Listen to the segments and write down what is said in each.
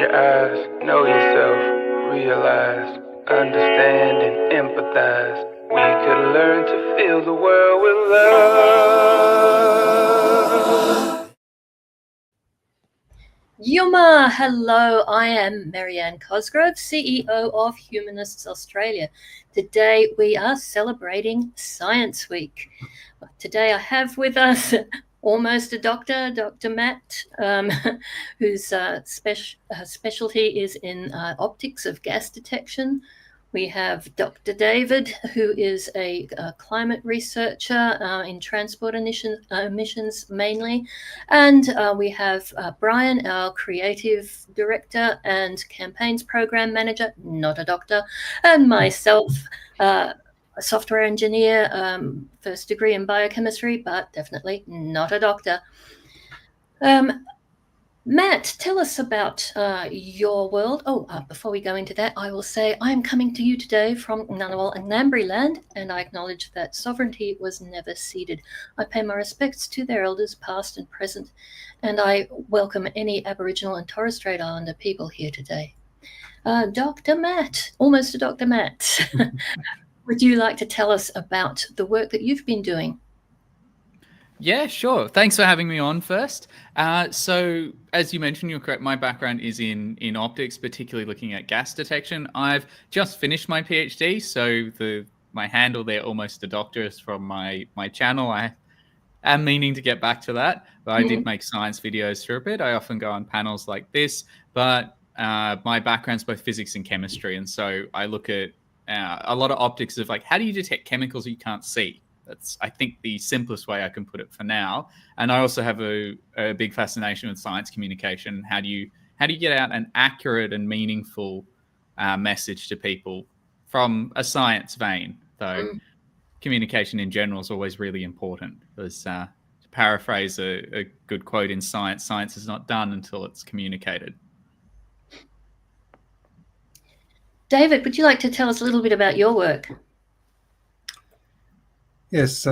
your eyes, know yourself, realize, understand and empathize. We could learn to feel the world with love. Yuma, hello, I am Marianne Cosgrove, CEO of Humanists Australia. Today we are celebrating Science Week. Today I have with us almost a doctor, Dr. Matt, whose specialty is in optics of gas detection. We have Dr. David, who is a climate researcher in transport emissions mainly. And we have Brian, our creative director and campaigns program manager, not a doctor, and myself, a software engineer, first degree in biochemistry, but definitely not a doctor. Matt, tell us about your world. Before we go into that, I will say I am coming to you today from Ngunnawal and Ngambri land, and I acknowledge that sovereignty was never ceded. I pay my respects to their elders, past and present, and I welcome any Aboriginal and Torres Strait Islander people here today. Dr. Matt, almost a Dr. Matt, would you like to tell us about the work that you've been doing? Yeah, sure. Thanks for having me on first. So as you mentioned, you're correct. My background is in optics, particularly looking at gas detection. I've just finished my PhD, so my handle there, almost a doctor, is from my channel. I am meaning to get back to that, but I did make science videos for a bit. I often go on panels like this, but my background's both physics and chemistry, and so I look at a lot of optics of like, how do you detect chemicals you can't see? That's, I think, the simplest way I can put it for now. And I also have a big fascination with science communication. How do you get out an accurate and meaningful message to people from a science vein? Though communication in general is always really important. Because to paraphrase a good quote in science, science is not done until it's communicated. David, would you like to tell us a little bit about your work? Yes,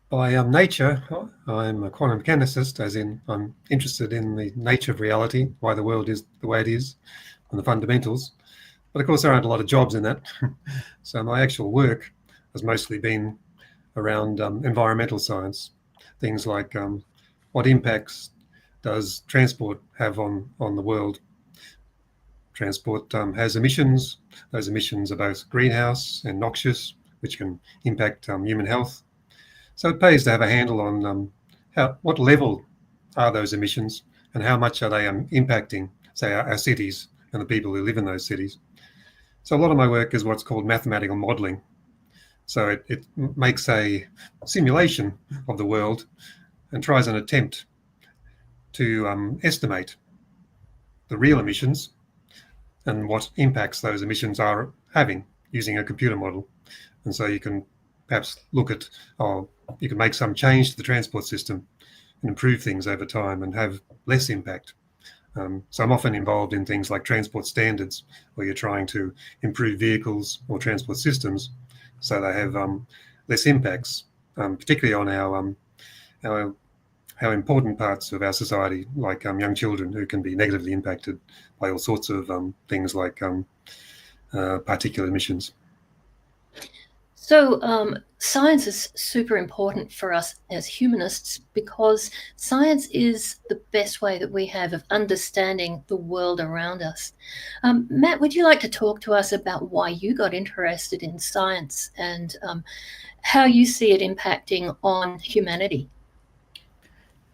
by nature, I'm a quantum mechanicist, as in I'm interested in the nature of reality, why the world is the way it is, and the fundamentals. But of course, there aren't a lot of jobs in that. So my actual work has mostly been around environmental science, things like what impacts does transport have on the world. Transport has emissions. Those emissions are both greenhouse and noxious, which can impact human health. So it pays to have a handle on what level are those emissions and how much are they impacting, say, our cities and the people who live in those cities. So a lot of my work is what's called mathematical modelling. So it makes a simulation of the world and tries an attempt to estimate the real emissions and what impacts those emissions are having using a computer model. And so you can perhaps look at, you can make some change to the transport system and improve things over time and have less impact. So I'm often involved in things like transport standards, where you're trying to improve vehicles or transport systems so they have less impacts, particularly on our important parts of our society, like young children who can be negatively impacted by all sorts of things like particulate emissions. So science is super important for us as humanists because science is the best way that we have of understanding the world around us. Matt, would you like to talk to us about why you got interested in science and how you see it impacting on humanity?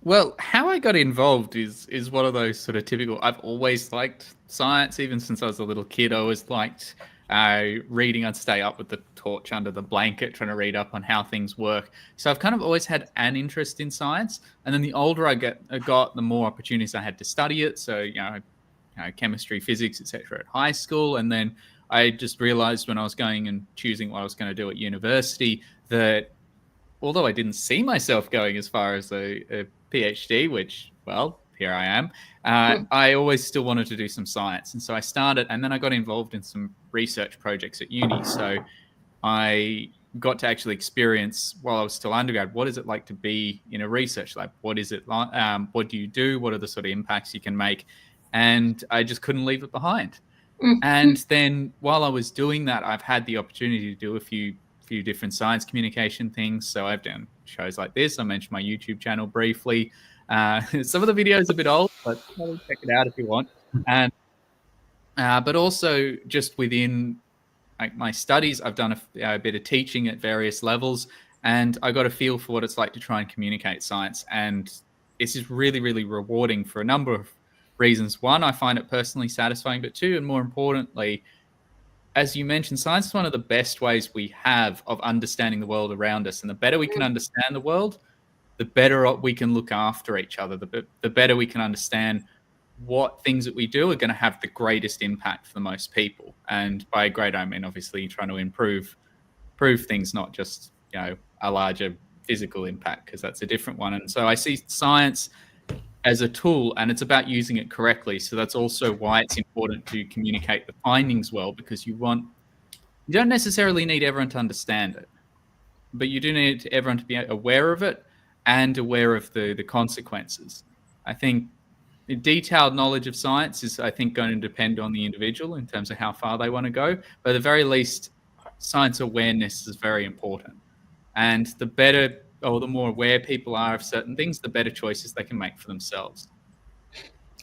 Well, how I got involved is one of those sort of typical. I've always liked science, even since I was a little kid. I always liked reading. I'd stay up with the torch under the blanket trying to read up on how things work. So I've kind of always had an interest in science. And then the older I got, the more opportunities I had to study it. So, chemistry, physics, etc. at high school. And then I just realized when I was going and choosing what I was going to do at university that although I didn't see myself going as far as a PhD, which, well, here I am, I always still wanted to do some science. And so I started, and then I got involved in some research projects at uni. So I got to actually experience, while I was still undergrad, what is it like to be in a research lab? What is it like? What do you do? What are the sort of impacts you can make? and I just couldn't leave it behind. Mm. And then while I was doing that, I've had the opportunity to do a few different science communication things. So I've done shows like this. I mentioned my YouTube channel briefly. Some of the videos are a bit old, but check it out if you want. And but also just within like my studies, I've done a bit of teaching at various levels, and I got a feel for what it's like to try and communicate science. And this is really, really rewarding for a number of reasons. One, I find it personally satisfying, but two, and more importantly, as you mentioned, science is one of the best ways we have of understanding the world around us. And the better we can understand the world, the better we can look after each other, the better we can understand what things that we do are going to have the greatest impact for the most people. And by great, I mean, obviously trying to improve things, not just, a larger physical impact, because that's a different one. And so I see science as a tool, and it's about using it correctly. So that's also why it's important to communicate the findings well, because you don't necessarily need everyone to understand it, but you do need everyone to be aware of it and aware of the consequences. I think the detailed knowledge of science is, I think, going to depend on the individual in terms of how far they want to go. But at the very least, science awareness is very important. And the better or the more aware people are of certain things, the better choices they can make for themselves.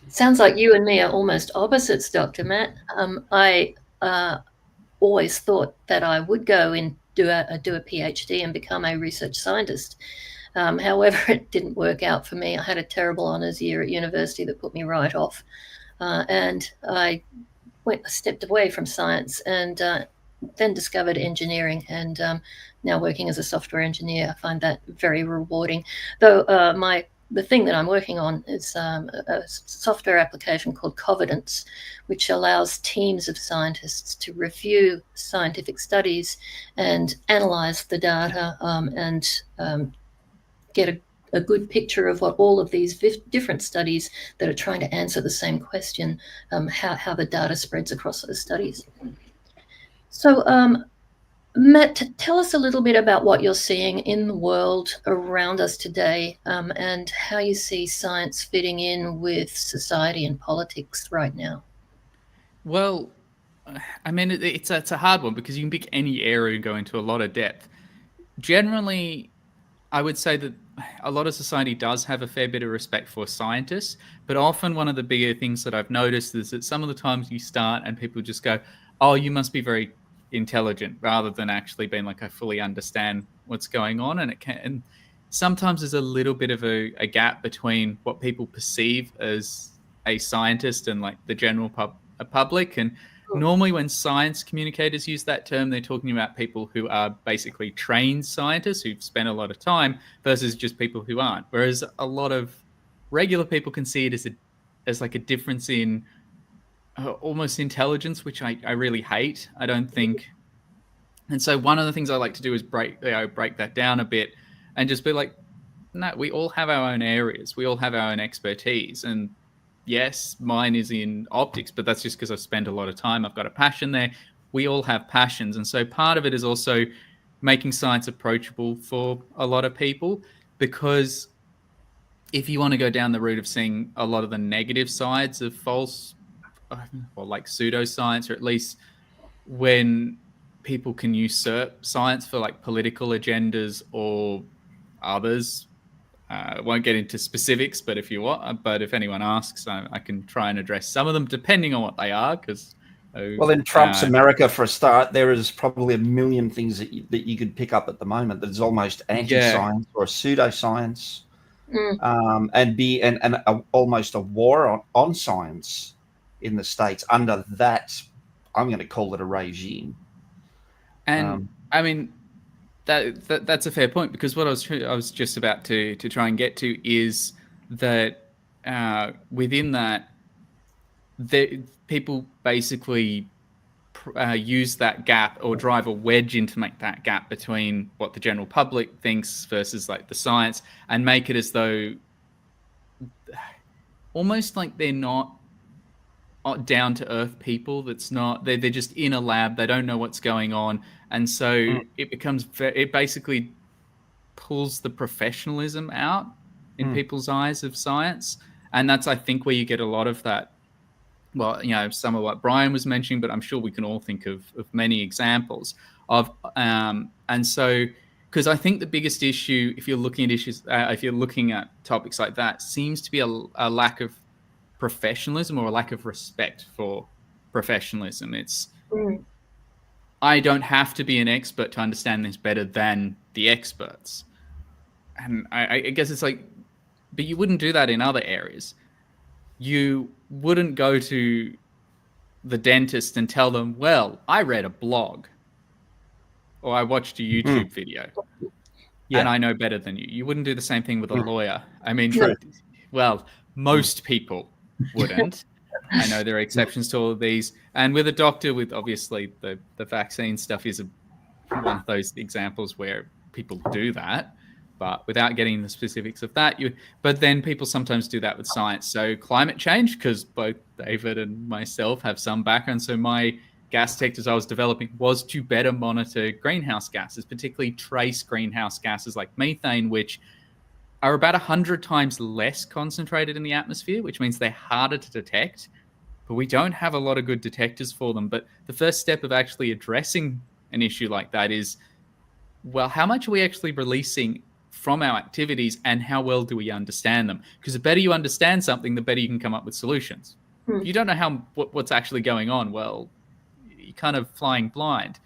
Sounds like you and me are almost opposites, Dr. Matt. I always thought that I would go and do a PhD and become a research scientist. However, it didn't work out for me. I had a terrible honours year at university that put me right off. And I stepped away from science and then discovered engineering, and now working as a software engineer. I find that very rewarding. Though the thing that I'm working on is a software application called Covidence, which allows teams of scientists to review scientific studies and analyze the data and get a good picture of what all of these different studies that are trying to answer the same question, how the data spreads across those studies. So, Matt, tell us a little bit about what you're seeing in the world around us today, and how you see science fitting in with society and politics right now. Well, I mean, it's a hard one because you can pick any area and go into a lot of depth. Generally, I would say that a lot of society does have a fair bit of respect for scientists, but often one of the bigger things that I've noticed is that some of the times you start and people just go, "Oh, you must be very intelligent," rather than actually being like, "I fully understand what's going on." And sometimes there's a little bit of a gap between what people perceive as a scientist and like the general public. And normally when science communicators use that term, they're talking about people who are basically trained scientists who've spent a lot of time versus just people who aren't. Whereas a lot of regular people can see it as like a difference in almost intelligence, which I really hate. I don't think. And so one of the things I like to do is break that down a bit and just be like, no, we all have our own areas. We all have our own expertise. And yes, mine is in optics, but that's just because I've spent a lot of time. I've got a passion there. We all have passions. And so part of it is also making science approachable for a lot of people, because if you want to go down the route of seeing a lot of the negative sides of false or like pseudoscience, or at least when people can usurp science for like political agendas or others, I won't get into specifics, but if you want, but if anyone asks, I can try and address some of them depending on what they are. Because well, in Trump's America, for a start, there is probably a million things that you could pick up at the moment that is almost anti-science or pseudoscience, and almost a war on science in the States under that. I'm going to call it a regime. And I mean, that's a fair point, because what I was just about to try and get to is that within that, people basically use that gap or drive a wedge in to make that gap between what the general public thinks versus like the science, and make it as though almost like they're not down to earth people. That's not, they're just in a lab, they don't know what's going on, and so it basically pulls the professionalism out in people's eyes of science. And that's, I think, where you get a lot of that well, some of what Brian was mentioning, but I'm sure we can all think of many examples of, and so, because I think the biggest issue, if you're looking at issues, if you're looking at topics like that, seems to be a lack of professionalism or a lack of respect for professionalism. It's, I don't have to be an expert to understand this better than the experts. And I guess it's like, but you wouldn't do that in other areas. You wouldn't go to the dentist and tell them, well, I read a blog or I watched a YouTube video and I know better than you. You wouldn't do the same thing with a lawyer. I mean, well, most people wouldn't. I know there are exceptions to all of these. And with a doctor, with obviously the vaccine stuff is one of those examples where people do that. But without getting the specifics of that, but then people sometimes do that with science. So climate change, because both David and myself have some background. So my gas detectors I was developing was to better monitor greenhouse gases, particularly trace greenhouse gases like methane, which are about 100 times less concentrated in the atmosphere, which means they're harder to detect. But we don't have a lot of good detectors for them. But the first step of actually addressing an issue like that is, well, how much are we actually releasing from our activities and how well do we understand them? Because the better you understand something, the better you can come up with solutions. If you don't know what's actually going on, well, you're kind of flying blind.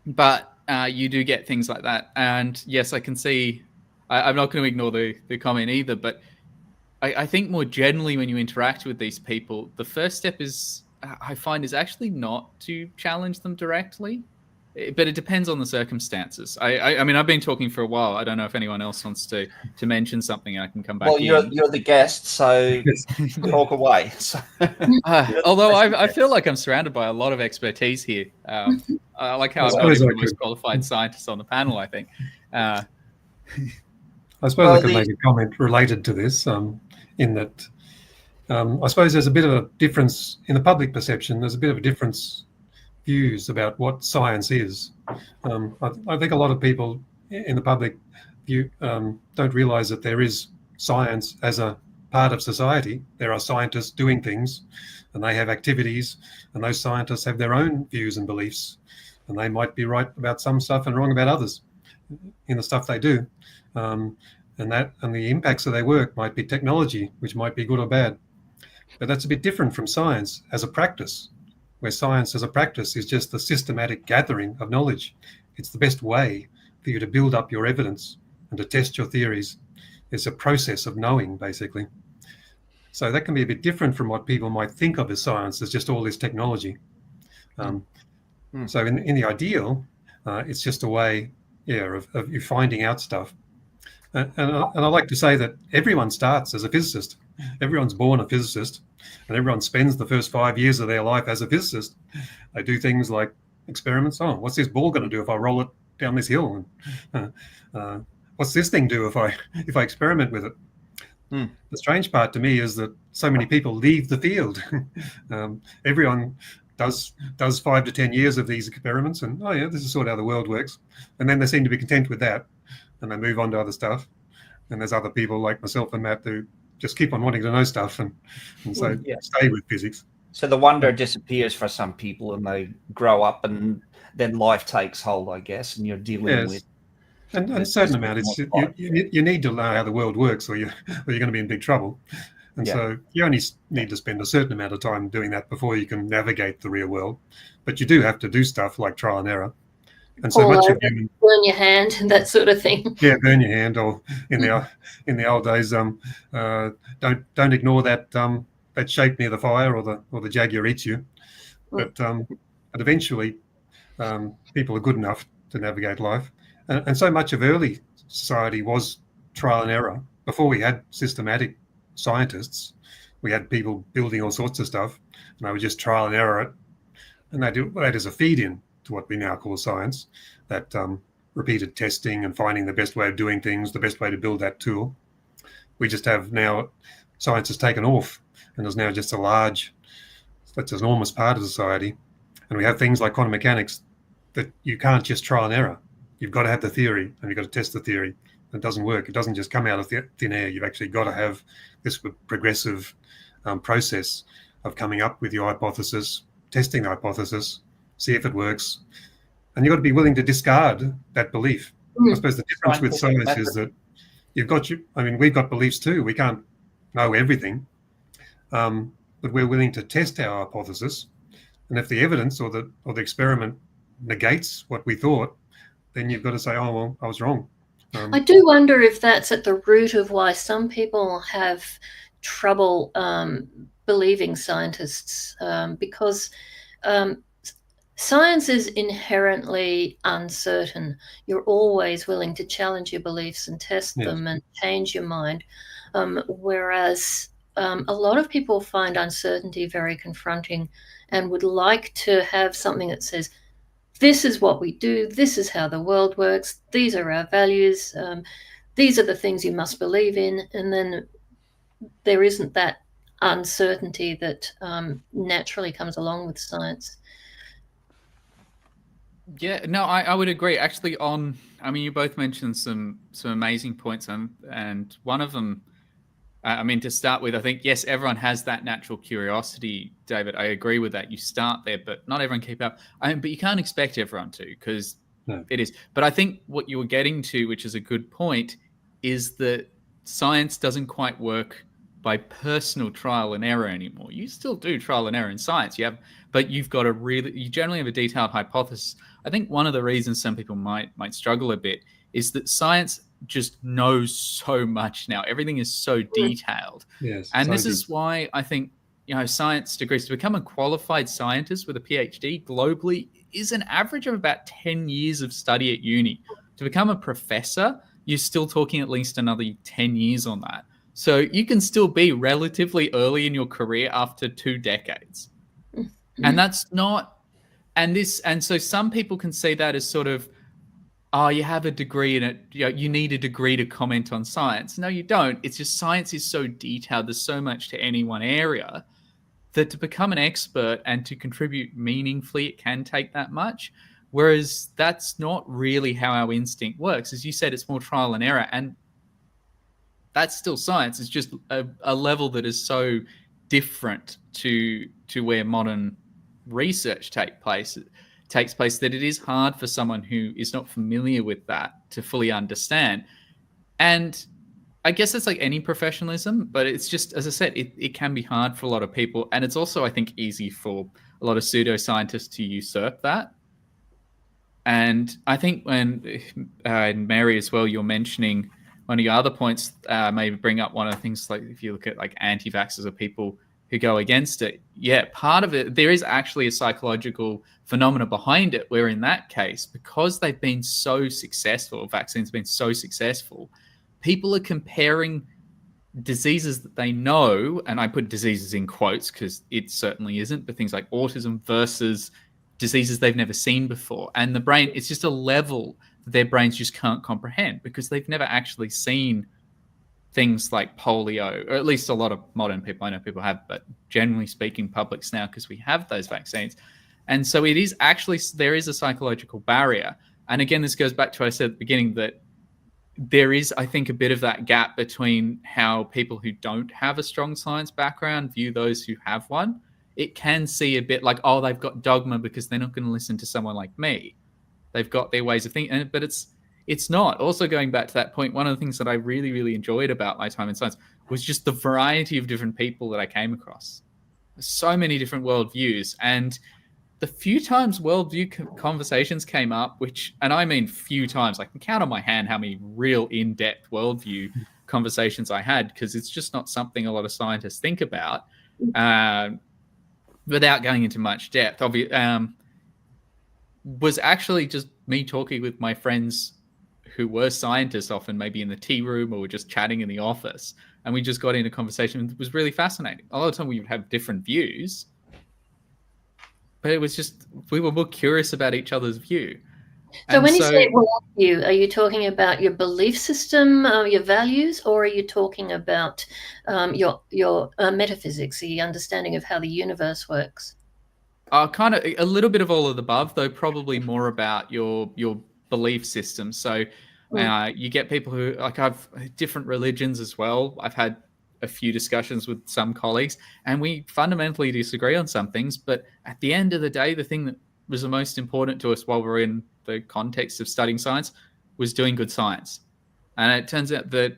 But you do get things like that. And yes, I can see, I'm not going to ignore the comment either, but I think more generally when you interact with these people, the first step is, I find, is actually not to challenge them directly. But it depends on the circumstances. I mean, I've been talking for a while. I don't know if anyone else wants to mention something. I can come back. Well, you're the guest, so talk away. Although I feel like I'm surrounded by a lot of expertise here. I like how I'm not even the most qualified scientist on the panel, I think. I suppose I could make a comment related to this, in that I suppose there's a bit of a difference in the public perception. There's a bit of a difference views about what science is. I think a lot of people in the public view don't realize that there is science as a part of society. There are scientists doing things and they have activities, and those scientists have their own views and beliefs, and they might be right about some stuff and wrong about others in the stuff they do. And the impacts of their work might be technology, which might be good or bad. But that's a bit different from science as a practice, where science as a practice is just the systematic gathering of knowledge. It's the best way for you to build up your evidence and to test your theories. It's a process of knowing, basically. So that can be a bit different from what people might think of as science, as just all this technology. So in the ideal, it's just a way, of you finding out stuff. And I like to say that everyone starts as a physicist. Everyone's born a physicist, and everyone spends the first 5 years of their life as a physicist. They do things like experiments. Oh, what's this ball going to do if I roll it down this hill? What's this thing do if I experiment with it? The strange part to me is that so many people leave the field. Everyone does 5 to 10 years of these experiments, and this is sort of how the world works. And then they seem to be content with that, and they move on to other stuff. And there's other people like myself and Matt who just keep on wanting to know stuff and so stay with physics. So the wonder disappears for some people, and they grow up, and then life takes hold, I guess, and you're dealing with. And a certain amount, it's you need to know how the world works, or you're going to be in big trouble. And so you only need to spend a certain amount of time doing that before you can navigate the real world. But you do have to do stuff like trial and error. And so much of human, burn your hand, that sort of thing. Yeah, burn your hand, or in the old days, don't ignore that shape near the fire, or the jaguar eats you. But eventually, people are good enough to navigate life. And so much of early society was trial and error. Before we had systematic scientists, we had people building all sorts of stuff, and they would just trial and error it. And they do that as a feed-in to what we now call science, that repeated testing and finding the best way of doing things, the best way to build that tool. We just have now, science has taken off, and there's now just that's an enormous part of society. And we have things like quantum mechanics that you can't just trial and error. You've got to have the theory, and you've got to test the theory. It doesn't work. It doesn't just come out of thin air. You've actually got to have this progressive process of coming up with your hypothesis, testing the hypothesis, see if it works. And you've got to be willing to discard that belief. I suppose the difference with science is that we've got beliefs too. We can't know everything, but we're willing to test our hypothesis. And if the evidence or the experiment negates what we thought, then you've got to say, oh, well, I was wrong. I do wonder if that's at the root of why some people have trouble believing scientists, because science is inherently uncertain. You're always willing to challenge your beliefs and test them and change your mind, whereas a lot of people find uncertainty very confronting and would like to have something that says, this is what we do, this is how the world works, these are our values, these are the things you must believe in, and then there isn't that uncertainty that naturally comes along with science. Yeah, no, I would agree. Actually, you both mentioned some amazing points, and one of them, to start with, I think, yes, everyone has that natural curiosity, David. I agree with that. You start there, but not everyone keep up. But you can't expect everyone to, because it is. But I think what you were getting to, which is a good point, is that science doesn't quite work by personal trial and error anymore. You still do trial and error in science, but you generally have a detailed hypothesis. I think one of the reasons some people might struggle a bit is that science just knows so much now. Everything is so detailed. Yes, and this is why I think, science degrees, to become a qualified scientist with a PhD globally is an average of about 10 years of study at uni. To become a professor, you're still talking at least another 10 years on that. So you can still be relatively early in your career after 2 decades. Mm-hmm. And that's not, and so some people can see that as sort of, oh, you have a degree in it, you need a degree to comment on science. No, you don't. It's just science is so detailed. There's so much to any one area that to become an expert and to contribute meaningfully, it can take that much. Whereas that's not really how our instinct works. As you said, it's more trial and error. And that's still science. It's just a level that is so different to where modern research takes place that it is hard for someone who is not familiar with that to fully understand. And I guess it's like any professionalism, but it's just, as I said, it can be hard for a lot of people. And it's also, I think, easy for a lot of pseudoscientists to usurp that. And I think when, and Mary as well, you're mentioning one of your other points, maybe bring up one of the things, like if you look at like anti-vaxxers or people who go against it, part of it, there is actually a psychological phenomena behind it, where in that case, because they've been so successful, vaccines have been so successful, people are comparing diseases that they know, and I put diseases in quotes because it certainly isn't, but things like autism versus diseases they've never seen before. And the brain, it's just a level that their brains just can't comprehend because they've never actually seen things like polio, or at least a lot of modern people, I know people have, but generally speaking, publics now, because we have those vaccines. And so it is actually, there is a psychological barrier. And again, this goes back to what I said at the beginning, that there is, I think, a bit of that gap between how people who don't have a strong science background view those who have one. It can see a bit like, oh, they've got dogma because they're not going to listen to someone like me. They've got their ways of thinking, but it's not. Also, going back to that point, one of the things that I really, really enjoyed about my time in science was just the variety of different people that I came across. So many different worldviews. And the few times worldview conversations came up, and I mean few times, I can count on my hand how many real in-depth worldview conversations I had, because it's just not something a lot of scientists think about without going into much depth. Was actually just me talking with my friends who were scientists, often maybe in the tea room or just chatting in the office. And we just got into conversation. It was really fascinating. A lot of the time we would have different views, but it was just, we were more curious about each other's view. So when you say worldview, are you talking about your belief system, your values, or are you talking about your metaphysics, the understanding of how the universe works? Kind of a little bit of all of the above, though probably more about your belief system. So you get people who, like, I've different religions as well. I've had a few discussions with some colleagues, and we fundamentally disagree on some things. But at the end of the day, the thing that was the most important to us while we're in the context of studying science was doing good science. And it turns out that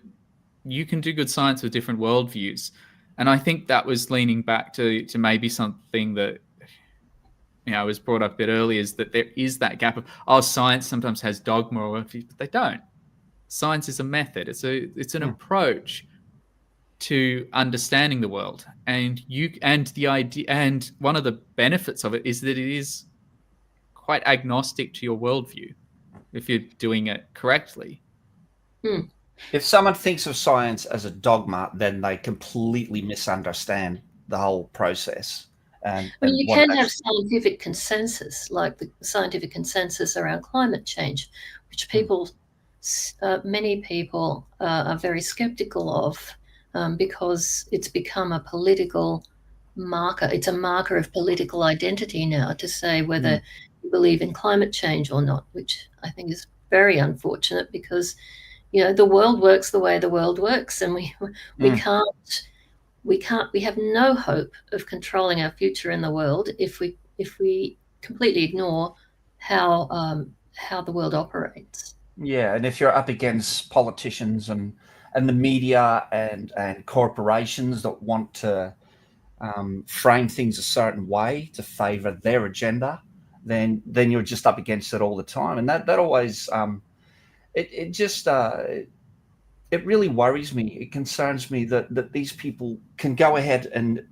you can do good science with different worldviews. And I think that was leaning back to maybe something that was brought up a bit earlier, is that there is that gap of, science sometimes has dogma or worldviews, but they don't. Science is a method. It's an approach to understanding the world. And the idea, and one of the benefits of it is that it is quite agnostic to your worldview if you're doing it correctly. If someone thinks of science as a dogma, then they completely misunderstand the whole process. You can have scientific consensus, like the scientific consensus around climate change, which many people are very skeptical of, because it's become a political marker. It's a marker of political identity now to say whether you believe in climate change or not, which I think is very unfortunate, because the world works the way the world works, and we have no hope of controlling our future in the world if we completely ignore how the world operates. Yeah, and if you're up against politicians and the media and corporations that want to frame things a certain way to favour their agenda, then you're just up against it all the time, and that always it really worries me. It concerns me that these people can go ahead and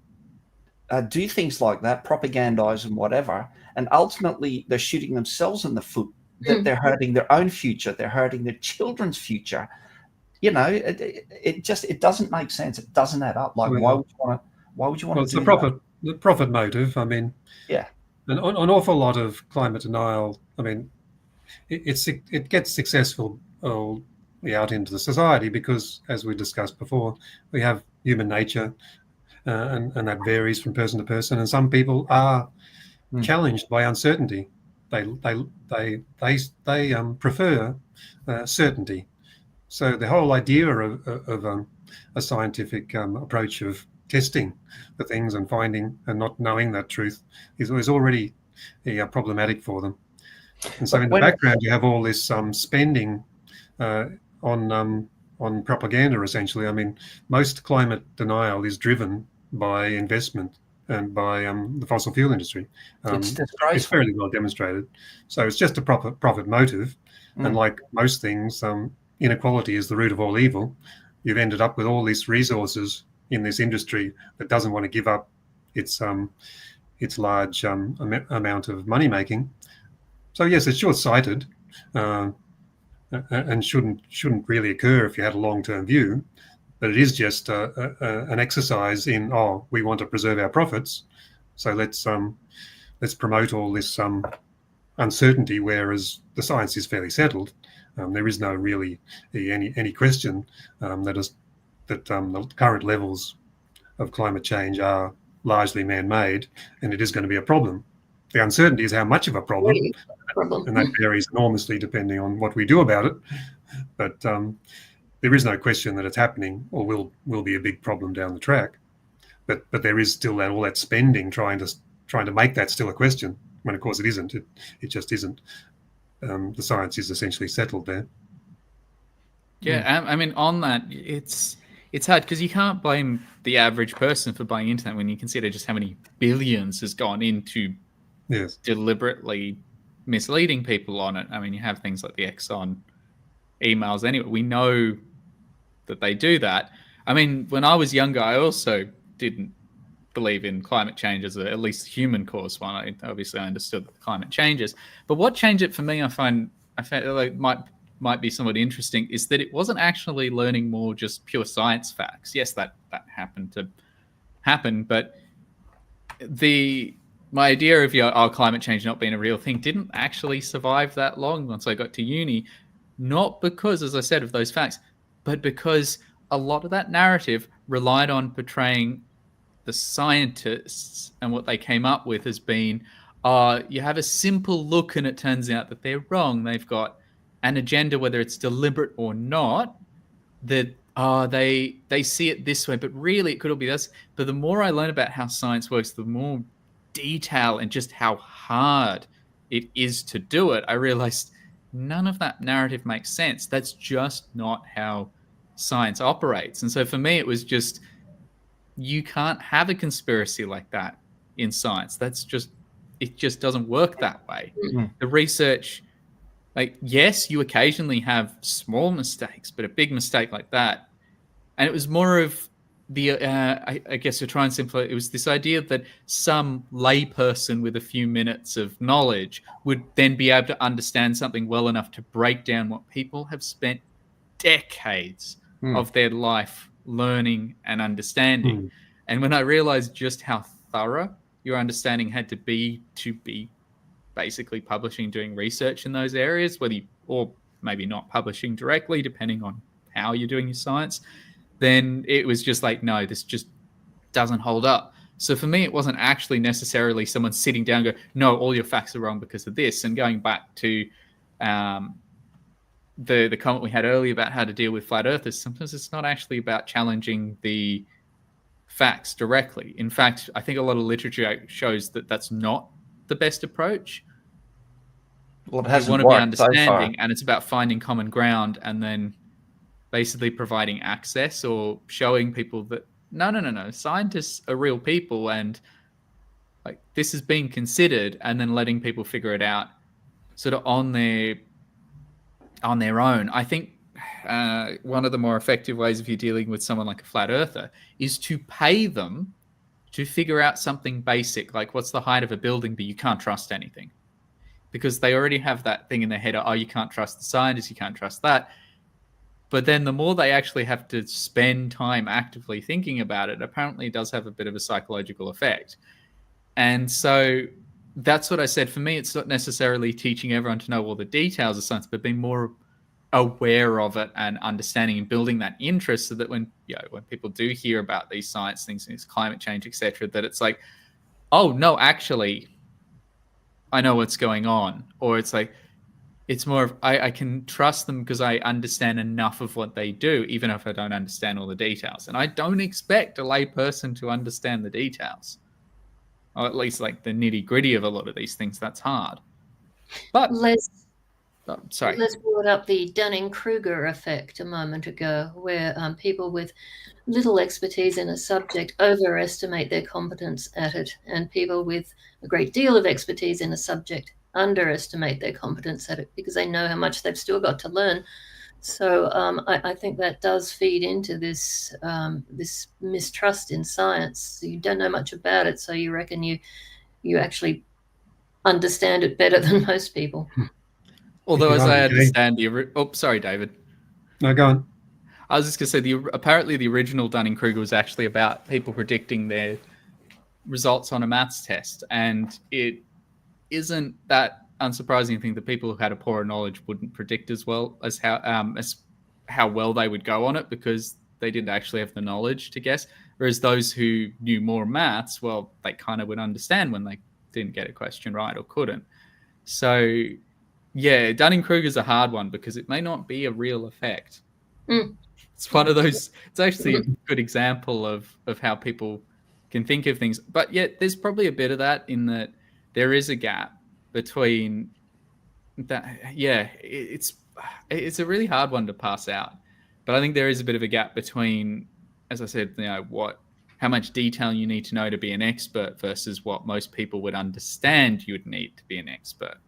do things like that, propagandize and whatever, and ultimately they're shooting themselves in the foot. That they're hurting their own future. They're hurting their children's future. It doesn't make sense. It doesn't add up. Like, why would you want to? Well, it's the profit motive. I mean, yeah, an awful lot of climate denial. I mean, it gets successful out into the society because, as we discussed before, we have human nature, and that varies from person to person. And some people are challenged by uncertainty. They prefer certainty. So the whole idea of a scientific approach of testing the things and finding and not knowing that truth is already problematic for them. And so in the background, you have all this spending on propaganda, essentially. I mean, most climate denial is driven by investment and by the fossil fuel industry. It's fairly well demonstrated. So it's just a profit motive. And like most things, inequality is the root of all evil. You've ended up with all these resources in this industry that doesn't want to give up its large amount of money making. So yes, it's short-sighted, and shouldn't really occur if you had a long-term view. But it is just an exercise in, we want to preserve our profits, so let's promote all this uncertainty, whereas the science is fairly settled. There is no really any question that the current levels of climate change are largely man-made, and it is going to be a problem. The uncertainty is how much of a problem, and that varies enormously depending on what we do about it. But there is no question that it's happening or will be a big problem down the track. But there is still all that spending trying to make that still a question, when of course it isn't. It just isn't. The science is essentially settled there. Yeah, I mean, on that, it's hard because you can't blame the average person for buying into that when you consider just how many billions has gone into deliberately misleading people on it. I mean, you have things like the Exxon emails anyway. We know that they do that. I mean, when I was younger, I also didn't believe in climate change as at least human caused one. I understood that climate changes. But what changed it for me, I found like might be somewhat interesting, is that it wasn't actually learning more just pure science facts. Yes, that happened to happen, but my idea of climate change not being a real thing didn't actually survive that long once I got to uni. Not because, as I said, of those facts, but because a lot of that narrative relied on portraying the scientists and what they came up with as being, you have a simple look and it turns out that they're wrong. They've got an agenda, whether it's deliberate or not, that oh, they see it this way, but really it could all be this. But the more I learn about how science works, the more detail and just how hard it is to do it, I realized none of that narrative makes sense. That's just not how science operates. And so for me, it was just, you can't have a conspiracy like that in science. It just doesn't work that way. Mm. The research, like, yes, you occasionally have small mistakes, but a big mistake like that. And it was more of the, I guess to try and simplify it, was this idea that some layperson with a few minutes of knowledge would then be able to understand something well enough to break down what people have spent decades of their life learning and understanding. And when I realized just how thorough your understanding had to be basically publishing, doing research in those areas, or maybe not publishing directly, depending on how you're doing your science, then it was just like, no, this just doesn't hold up. So for me, it wasn't actually necessarily someone sitting down and go, no, all your facts are wrong because of this. And going back to the comment we had earlier about how to deal with flat earthers, sometimes it's not actually about challenging the facts directly. In fact, I think a lot of literature shows that that's not the best approach. Well, it hasn't want to be worked so far. understanding, and it's about finding common ground and then basically providing access or showing people that no, scientists are real people and like this is being considered, and then letting people figure it out sort of on their own. I think one of the more effective ways if you're dealing with someone like a flat earther is to pay them to figure out something basic, like what's the height of a building, but you can't trust anything. Because they already have that thing in their head, oh, you can't trust the scientists, you can't trust that. But then the more they actually have to spend time actively thinking about it, apparently it does have a bit of a psychological effect. And so that's what I said. For me, it's not necessarily teaching everyone to know all the details of science, but being more aware of it and understanding and building that interest so that when people do hear about these science things, things climate change, etc., that it's like, oh, no, actually, I know what's going on. Or it's like, it's more of, I can trust them because I understand enough of what they do, even if I don't understand all the details. And I don't expect a lay person to understand the details, or at least like the nitty gritty of a lot of these things. That's hard. But Les sorry. brought up the Dunning-Kruger effect a moment ago, where people with little expertise in a subject overestimate their competence at it, and people with a great deal of expertise in a subject underestimate their competence at it because they know how much they've still got to learn. So I think that does feed into this this mistrust in science. So you don't know much about it, so you reckon you actually understand it better than most people. Although, as I understand sorry, David. No, go on. I was just going to say, apparently the original Dunning-Kruger was actually about people predicting their results on a maths test, and it isn't that unsurprising thing that people who had a poorer knowledge wouldn't predict as well as how well they would go on it because they didn't actually have the knowledge to guess. Whereas those who knew more maths, well, they kind of would understand when they didn't get a question right or couldn't. So, yeah, Dunning-Kruger's a hard one because it may not be a real effect. It's one of those, it's actually a good example of how people can think of things. But yet there's probably a bit of that in that there is a gap between that. Yeah, it's a really hard one to pass out. But I think there is a bit of a gap between, as I said, how much detail you need to know to be an expert versus what most people would understand you would need to be an expert.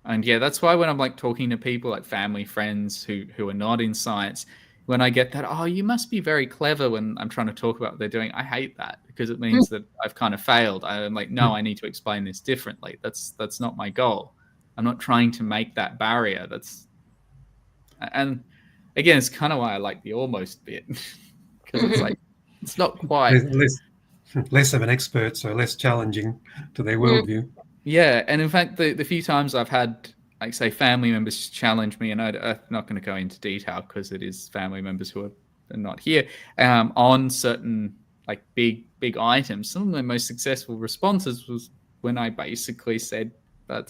And yeah, that's why when I'm like talking to people like family, friends who are not in science, when I get that, oh, you must be very clever when I'm trying to talk about what they're doing, I hate that because it means that I've kind of failed. I'm like, no, I need to explain this differently. That's not my goal. I'm not trying to make that barrier. And again, it's kind of why I like the almost bit because it's like, it's not quite. Less of an expert, so less challenging to their worldview. Yeah, and in fact, the few times I've had, like, say, family members challenge me, and I'm not going to go into detail because it is family members who are not here, on certain, like, big items. Some of my most successful responses was when I basically said, I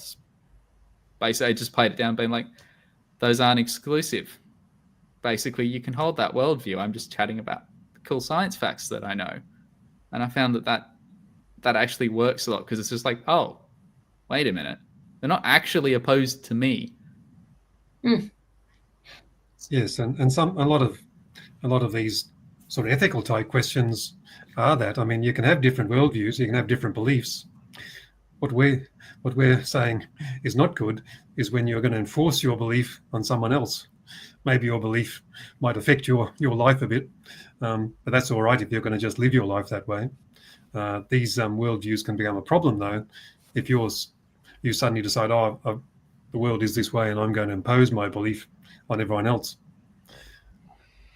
just played it down, being like, those aren't exclusive. basically you can hold that worldview. I'm just chatting about cool science facts that I know. And I found that actually works a lot, because it's just like, oh, wait a minute. They're not actually opposed to me. Yes, and a lot of these sort of ethical type questions are that. I mean, you can have different worldviews, you can have different beliefs. What we're saying is not good is when you're going to enforce your belief on someone else. Maybe your belief might affect your life a bit, but that's all right if you're going to just live your life that way. These worldviews can become a problem, though, if you suddenly decide, the world is this way and I'm going to impose my belief on everyone else.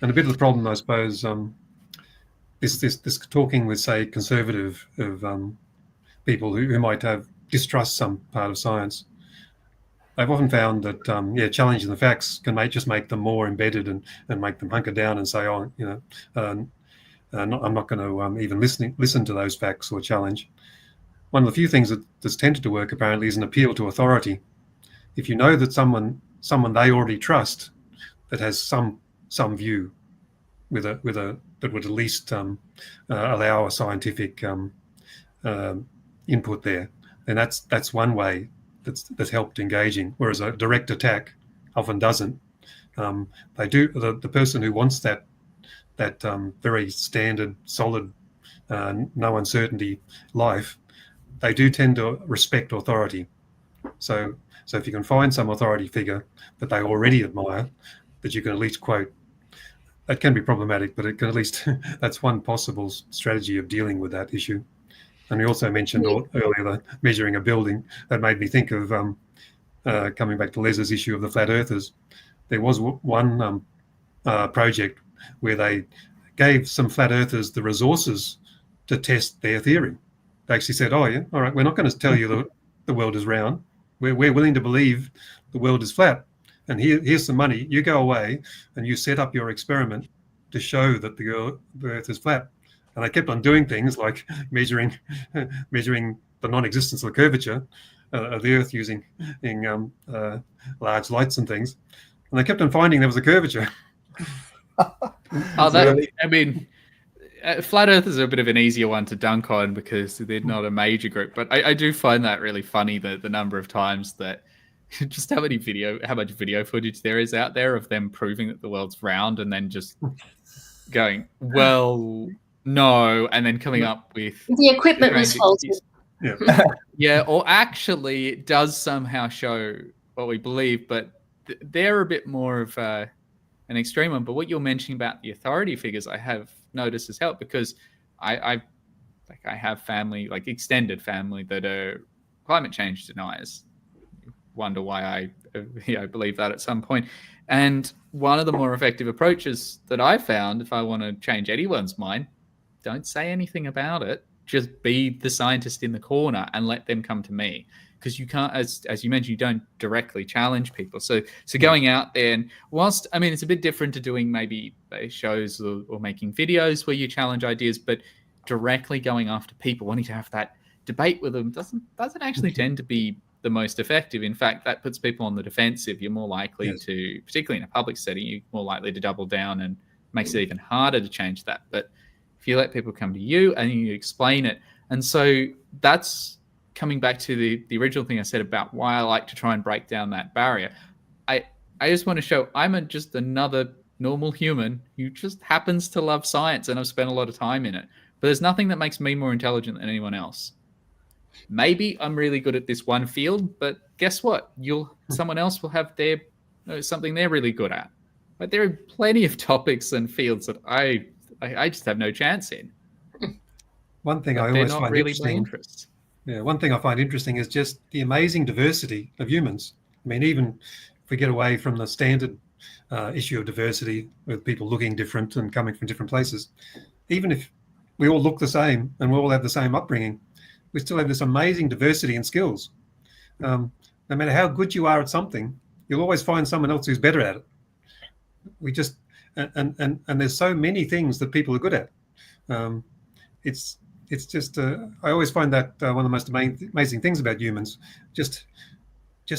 And a bit of the problem, I suppose, this talking with, say, conservative people who might distrust some part of science, they've often found that challenging the facts can just make them more embedded and make them hunker down and say, I'm not going to even listen to those facts or challenge. One of the few things that's tended to work apparently is an appeal to authority. If you know that someone they already trust that has some view with a that would at least allow a scientific input there, then that's one way that's helped engaging. Whereas a direct attack often doesn't. They do the person who wants that very standard, solid, no uncertainty life. They do tend to respect authority. So if you can find some authority figure that they already admire, that you can at least quote, that can be problematic, but it can at least, that's one possible strategy of dealing with that issue. And we also mentioned earlier the measuring a building. That made me think of, coming back to Les's issue of the flat earthers. There was one project where they gave some flat earthers the resources to test their theory. They actually said, oh yeah, all right, we're not going to tell you the world is round. We're willing to believe the world is flat. And here's some money. You go away and you set up your experiment to show that the Earth is flat. And they kept on doing things like measuring the non-existence of the curvature of the Earth using large lights and things. And they kept on finding there was a curvature. Flat Earthers are a bit of an easier one to dunk on because they're not a major group. But I do find that really funny, the number of times that just how much video footage there is out there of them proving that the world's round and then just going, well, no, and then coming up with the equipment was faulty. Yeah, or actually it does somehow show what we believe, but they're a bit more of an extreme one. But what you're mentioning about the authority figures, I have noticed has helped, because I have family, like extended family, that are climate change deniers. Wonder why I believe that at some point. And one of the more effective approaches that I found, if I want to change anyone's mind, don't say anything about it. Just be the scientist in the corner and let them come to me. Because you can't, as you mentioned, you don't directly challenge people. So going out there, and whilst, I mean, it's a bit different to doing maybe shows or making videos where you challenge ideas, but directly going after people, wanting to have that debate with them doesn't actually tend to be the most effective. In fact, that puts people on the defensive. You're more likely to, particularly in a public setting, you're more likely to double down, and makes it even harder to change that. But if you let people come to you and you explain it, and so that's coming back to the original thing I said about why I like to try and break down that barrier. I just want to show I'm just another normal human who just happens to love science, and I've spent a lot of time in it. But there's nothing that makes me more intelligent than anyone else. Maybe I'm really good at this one field, but guess what? Someone else will have something they're really good at. But there are plenty of topics and fields that I just have no chance in. One thing I always find interesting. Yeah, one thing I find interesting is just the amazing diversity of humans. I mean, even if we get away from the standard issue of diversity with people looking different and coming from different places, even if we all look the same and we all have the same upbringing, we still have this amazing diversity in skills. No matter how good you are at something, you'll always find someone else who's better at it. We just and there's so many things that people are good at. It's just I always find that one of the most amazing things about humans, just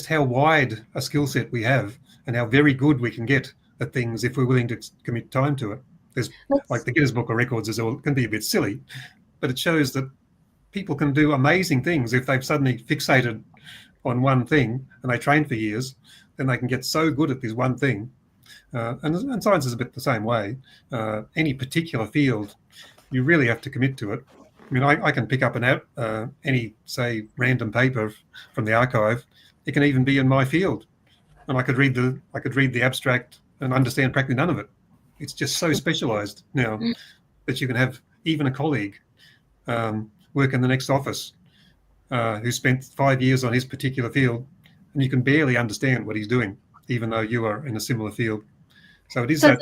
how wide a skill set we have and how very good we can get at things if we're willing to commit time to it. There's like the Guinness Book of Records can be a bit silly, but it shows that people can do amazing things if they've suddenly fixated on one thing and they train for years. Then they can get so good at this one thing. And science is a bit the same way. Any particular field, you really have to commit to it. I mean, I can pick up any, say, random paper from the archive. It can even be in my field, and I could read the abstract and understand practically none of it. It's just so specialised now that you can have even a colleague work in the next office who spent 5 years on his particular field, and you can barely understand what he's doing, even though you are in a similar field. So it is that.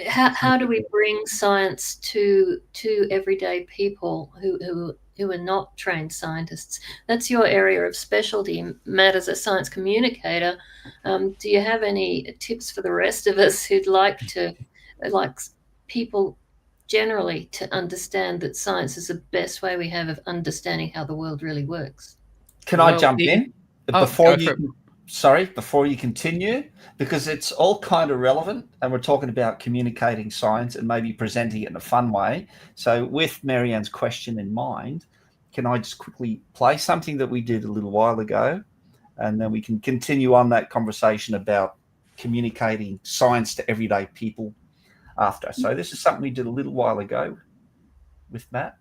How do we bring science to everyday people who are not trained scientists? That's your area of specialty, Matt, as a science communicator. Do you have any tips for the rest of us who'd like people generally to understand that science is the best way we have of understanding how the world really works? Can I jump in? Before you continue, because it's all kind of relevant, and we're talking about communicating science and maybe presenting it in a fun way. So with Marianne's question in mind, can I just quickly play something that we did a little while ago, and then we can continue on that conversation about communicating science to everyday people after. So this is something we did a little while ago with Matt.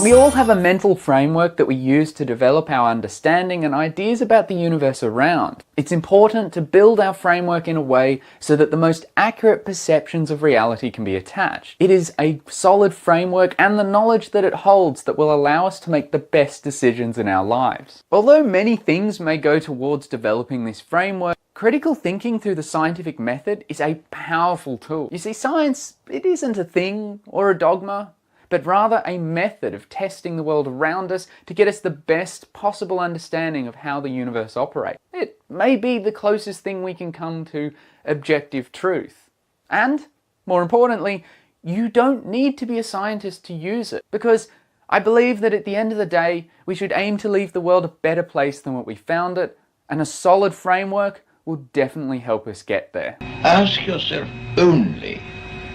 We all have a mental framework that we use to develop our understanding and ideas about the universe around. It's important to build our framework in a way so that the most accurate perceptions of reality can be attached. It is a solid framework and the knowledge that it holds that will allow us to make the best decisions in our lives. Although many things may go towards developing this framework, critical thinking through the scientific method is a powerful tool. You see, science, it isn't a thing or a dogma, but rather a method of testing the world around us to get us the best possible understanding of how the universe operates. It may be the closest thing we can come to objective truth. And, more importantly, you don't need to be a scientist to use it, because I believe that at the end of the day, we should aim to leave the world a better place than what we found it, and a solid framework will definitely help us get there. Ask yourself only,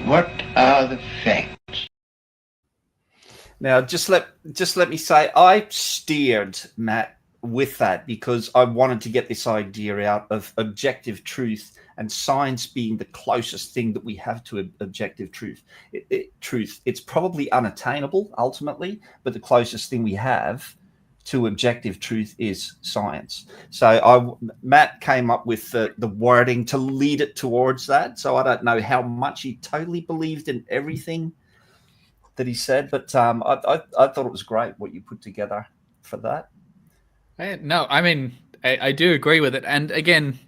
what are the facts? Now, just let me say, I steered Matt with that because I wanted to get this idea out of objective truth and science being the closest thing that we have to objective truth. It's probably unattainable ultimately, but the closest thing we have to objective truth is science. So Matt came up with the wording to lead it towards that. So I don't know how much he totally believed in everything that he said, but I thought it was great what you put together for that. No, I mean, I do agree with it. And again,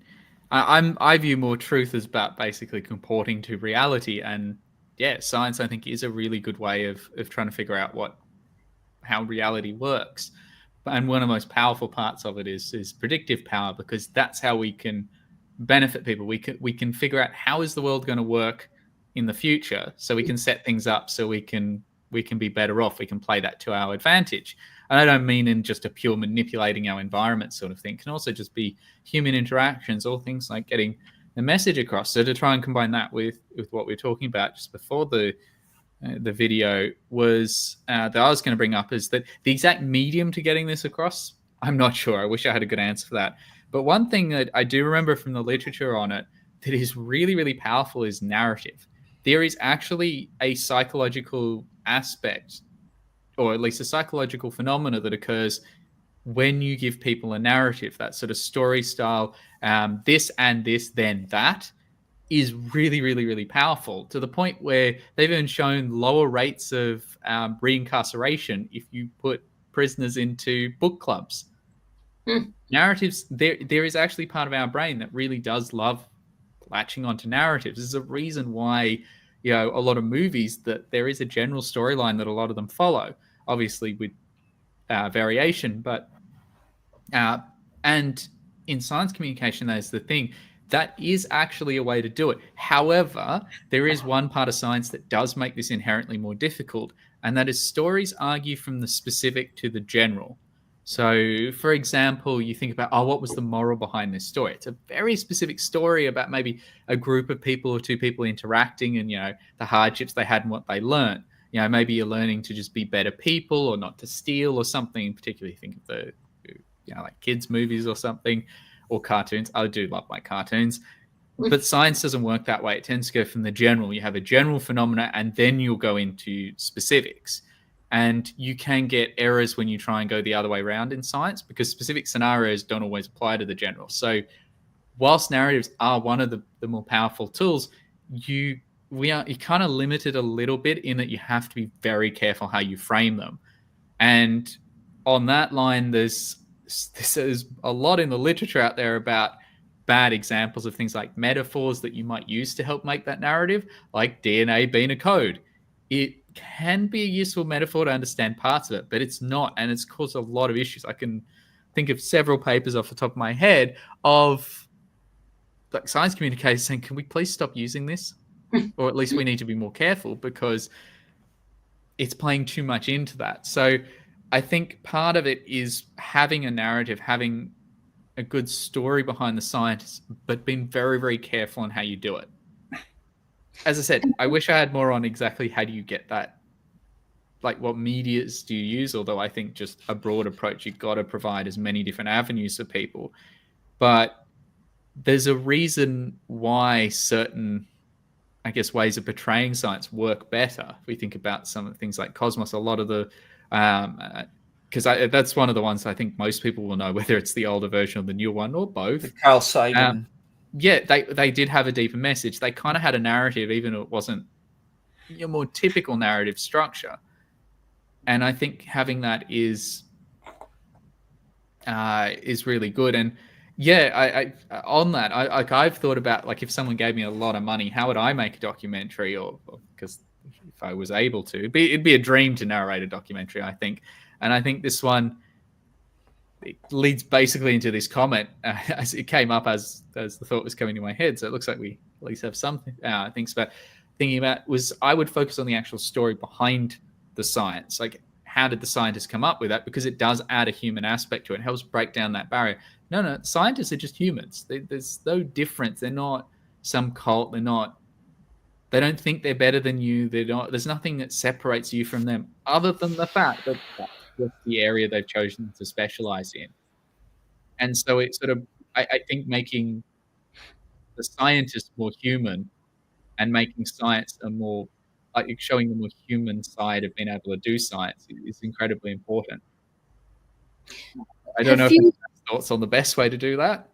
I view more truth as about basically comporting to reality. And yeah, science, I think, is a really good way of trying to figure out how reality works. And one of the most powerful parts of it is predictive power, because that's how we can benefit people. We can figure out how is the world going to work in the future, so we can set things up so we can be better off. We can play that to our advantage. And I don't mean in just a pure manipulating our environment sort of thing. It can also just be human interactions, or things like getting the message across. So to try and combine that with what we were talking about just before the video was that I was going to bring up is that the exact medium to getting this across, I'm not sure. I wish I had a good answer for that. But one thing that I do remember from the literature on it that is really, really powerful is narrative. There is actually a psychological aspect, or at least a psychological phenomena that occurs when you give people a narrative, that sort of story style, this and this, then that, is really, really, really powerful, to the point where they've even shown lower rates of reincarceration if you put prisoners into book clubs. Narratives, there is actually part of our brain that really does love latching onto narratives. There's a reason why, a lot of movies, that there is a general storyline that a lot of them follow, obviously with variation, but and in science communication, that is the thing. That is actually a way to do it. However, there is one part of science that does make this inherently more difficult, and that is stories argue from the specific to the general. So, for example, you think about, what was the moral behind this story? It's a very specific story about maybe a group of people or two people interacting and, the hardships they had and what they learned. Maybe you're learning to just be better people or not to steal or something. Particularly think of the, like kids' movies or something, or cartoons. I do love my cartoons. But science doesn't work that way. It tends to go from the general. You have a general phenomena, and then you'll go into specifics. And you can get errors when you try and go the other way around in science, because specific scenarios don't always apply to the general. So whilst narratives are one of the more powerful tools, you're kind of limited a little bit in that you have to be very careful how you frame them. And on that line, there's a lot in the literature out there about bad examples of things like metaphors that you might use to help make that narrative, like DNA being a code. It can be a useful metaphor to understand parts of it, but it's not, and it's caused a lot of issues. I can think of several papers off the top of my head of like science communicators saying, can we please stop using this? Or at least we need to be more careful because it's playing too much into that. So I think part of it is having a narrative, having a good story behind the science, but being very, very careful on how you do it. As I said, I wish I had more on exactly how do you get that, like what medias do you use, although I think just a broad approach, you've got to provide as many different avenues for people. But there's a reason why certain, I guess, ways of portraying science work better. If we think about some of the things like Cosmos, a lot of the, because that's one of the ones I think most people will know, whether it's the older version or the newer one or both. The Carl Sagan. Yeah, they did have a deeper message. They kind of had a narrative, even though it wasn't your more typical narrative structure. And I think having that is really good. And yeah, I on that, I've thought about, like, if someone gave me a lot of money, how would I make a documentary? Or because if I was able to, it'd be a dream to narrate a documentary, I think. And I think this one, it leads basically into this comment as it came up as the thought was coming to my head. So it looks like we at least have something thinking about was I would focus on the actual story behind the science. Like, how did the scientists come up with that? Because it does add a human aspect to it. It helps break down that barrier. No, scientists are just humans. There's no difference. They're not some cult. They don't think they're better than you. There's nothing that separates you from them other than the fact that that's the area they've chosen to specialize in. And so it's sort of, I think, making the scientist more human and making science a more, like, showing the more human side of being able to do science is incredibly important. I don't know if you have thoughts on the best way to do that.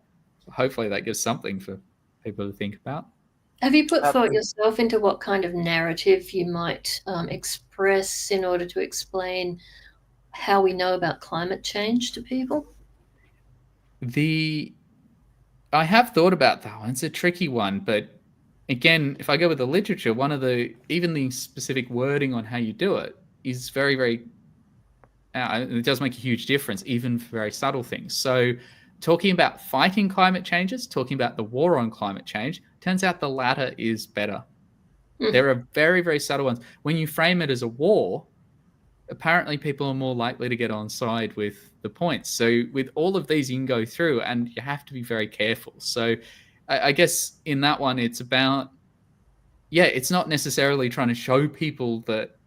Hopefully that gives something for people to think about. Have you put thought yourself into what kind of narrative you might express in order to explain how we know about climate change to people? I have thought about that one. It's a tricky one, but again, if I go with the literature, even the specific wording on how you do it is very, very, it does make a huge difference, even for very subtle things. So talking about fighting climate changes, talking about the war on climate change, turns out the latter is better. There are very, very subtle ones. When you frame it as a war, apparently people are more likely to get on side with the points. So with all of these, you can go through and you have to be very careful. So I guess in that one, it's about, it's not necessarily trying to show people that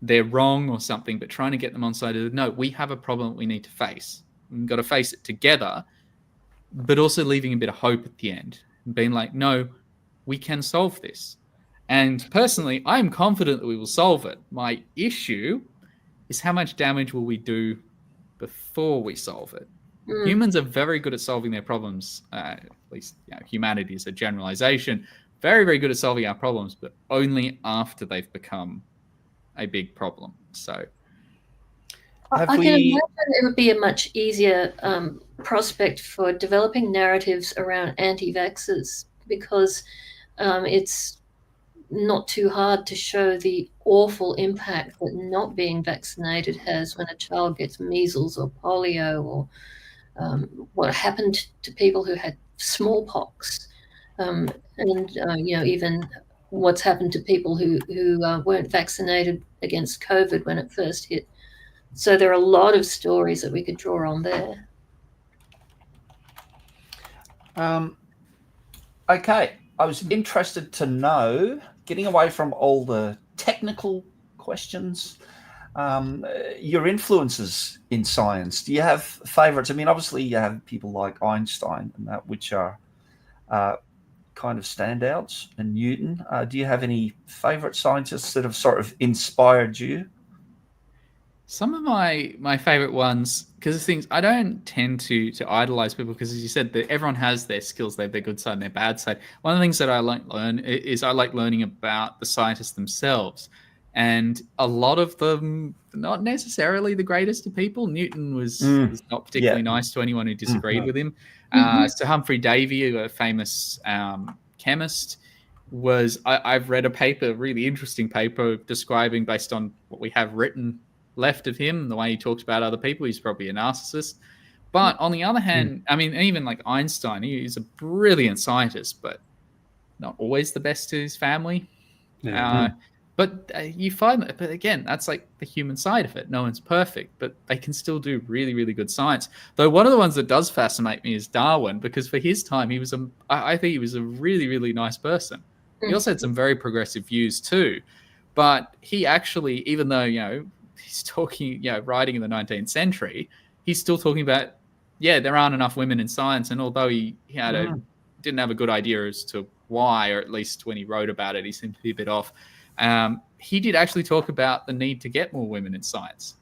they're wrong or something, but trying to get them on side of, no, we have a problem we need to face. We've got to face it together, but also leaving a bit of hope at the end and being like, no, we can solve this. And personally, I'm confident that we will solve it. My issue is how much damage will we do before we solve it? Humans are very good at solving their problems, at least humanity is a generalization, very, very good at solving our problems, but only after they've become a big problem. So I can imagine it would be a much easier prospect for developing narratives around anti-vaxxers, because it's not too hard to show the awful impact that not being vaccinated has when a child gets measles or polio, or what happened to people who had smallpox, and even what's happened to people who weren't vaccinated against COVID when it first hit. So there are a lot of stories that we could draw on there. Okay, I was interested to know, getting away from all the technical questions, your influences in science. Do you have favorites? I mean, obviously you have people like Einstein and that, which are kind of standouts, and Newton. Do you have any favorite scientists that have sort of inspired you? Some of my favorite ones, because the things I don't tend to idolize people, because as you said, that everyone has their skills, they have their good side and their bad side. One of the things that I like learning about the scientists themselves, and a lot of them not necessarily the greatest of people. Newton was not particularly nice to anyone who disagreed with him. So Humphrey Davy, a famous chemist, I've read a paper, really interesting paper, describing, based on what we have written left of him, the way he talks about other people, he's probably a narcissist. But on the other hand, I mean, even like Einstein, he's a brilliant scientist, but not always the best to his family. But you find that, but again, that's like the human side of it. No one's perfect, but they can still do really, really good science. Though one of the ones that does fascinate me is Darwin, because for his time, I think he was a really, really nice person. He also had some very progressive views too. But he actually, even though, he's talking, writing in the 19th century, he's still talking about, there aren't enough women in science. And although he didn't have a good idea as to why, or at least when he wrote about it, he seemed to be a bit off. He did actually talk about the need to get more women in science.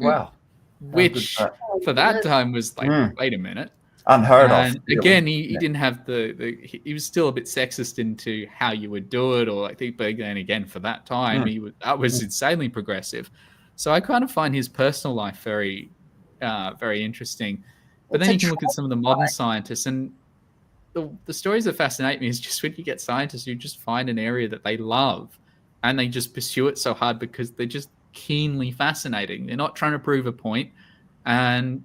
Wow. Which for that time was like, wait a minute. Unheard of. Really. Again, he didn't have he was still a bit sexist into how you would do it, or but then again, for that time, that was insanely progressive. So I kind of find his personal life very, very interesting. But then you can look at some of the modern scientists, and the stories that fascinate me is just when you get scientists who just find an area that they love, and they just pursue it so hard because they're just keenly fascinating. They're not trying to prove a point, and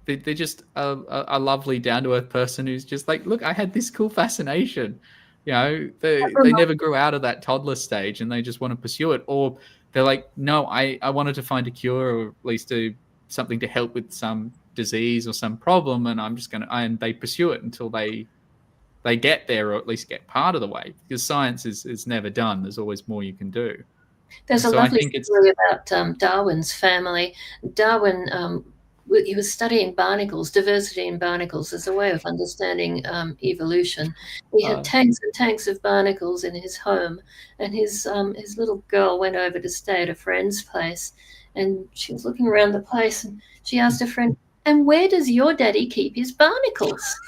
they're just a lovely, down-to-earth person who's just like, look, I had this cool fascination. They never grew out of that toddler stage, and they just want to pursue it. Or they're like, no, I wanted to find a cure, or at least do something to help with some disease or some problem, and and they pursue it until they get there, or at least get part of the way, because science is never done. There's always more you can do. There's a lovely story about Darwin's family. Darwin, he was studying barnacles, diversity in barnacles, as a way of understanding evolution. He had tanks and tanks of barnacles in his home, and his little girl went over to stay at a friend's place, and she was looking around the place, and she asked her friend, "And where does your daddy keep his barnacles?"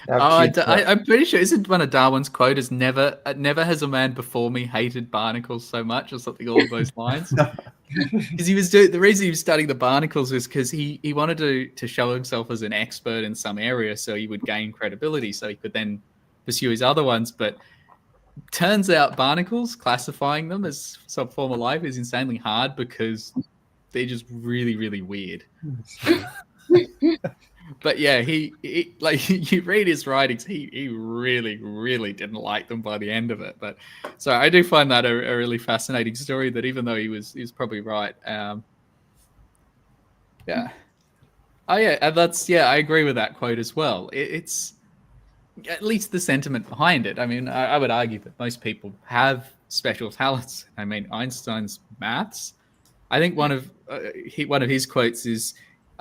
I'm pretty sure, isn't one of Darwin's quotes, never has a man before me hated barnacles so much, or something along those lines? Because the reason he was studying the barnacles was because he wanted to show himself as an expert in some area, so he would gain credibility, so he could then pursue his other ones. But turns out barnacles, classifying them as some form of life, is insanely hard, because they're just really, really weird. But yeah, he like, you read his writings, he really, really didn't like them by the end of it. But so I do find that a really fascinating story, that even though he was probably right. And that's, I agree with that quote as well. It's at least the sentiment behind it. I mean, I would argue that most people have special talents. I mean, Einstein's maths. I think one of his quotes is,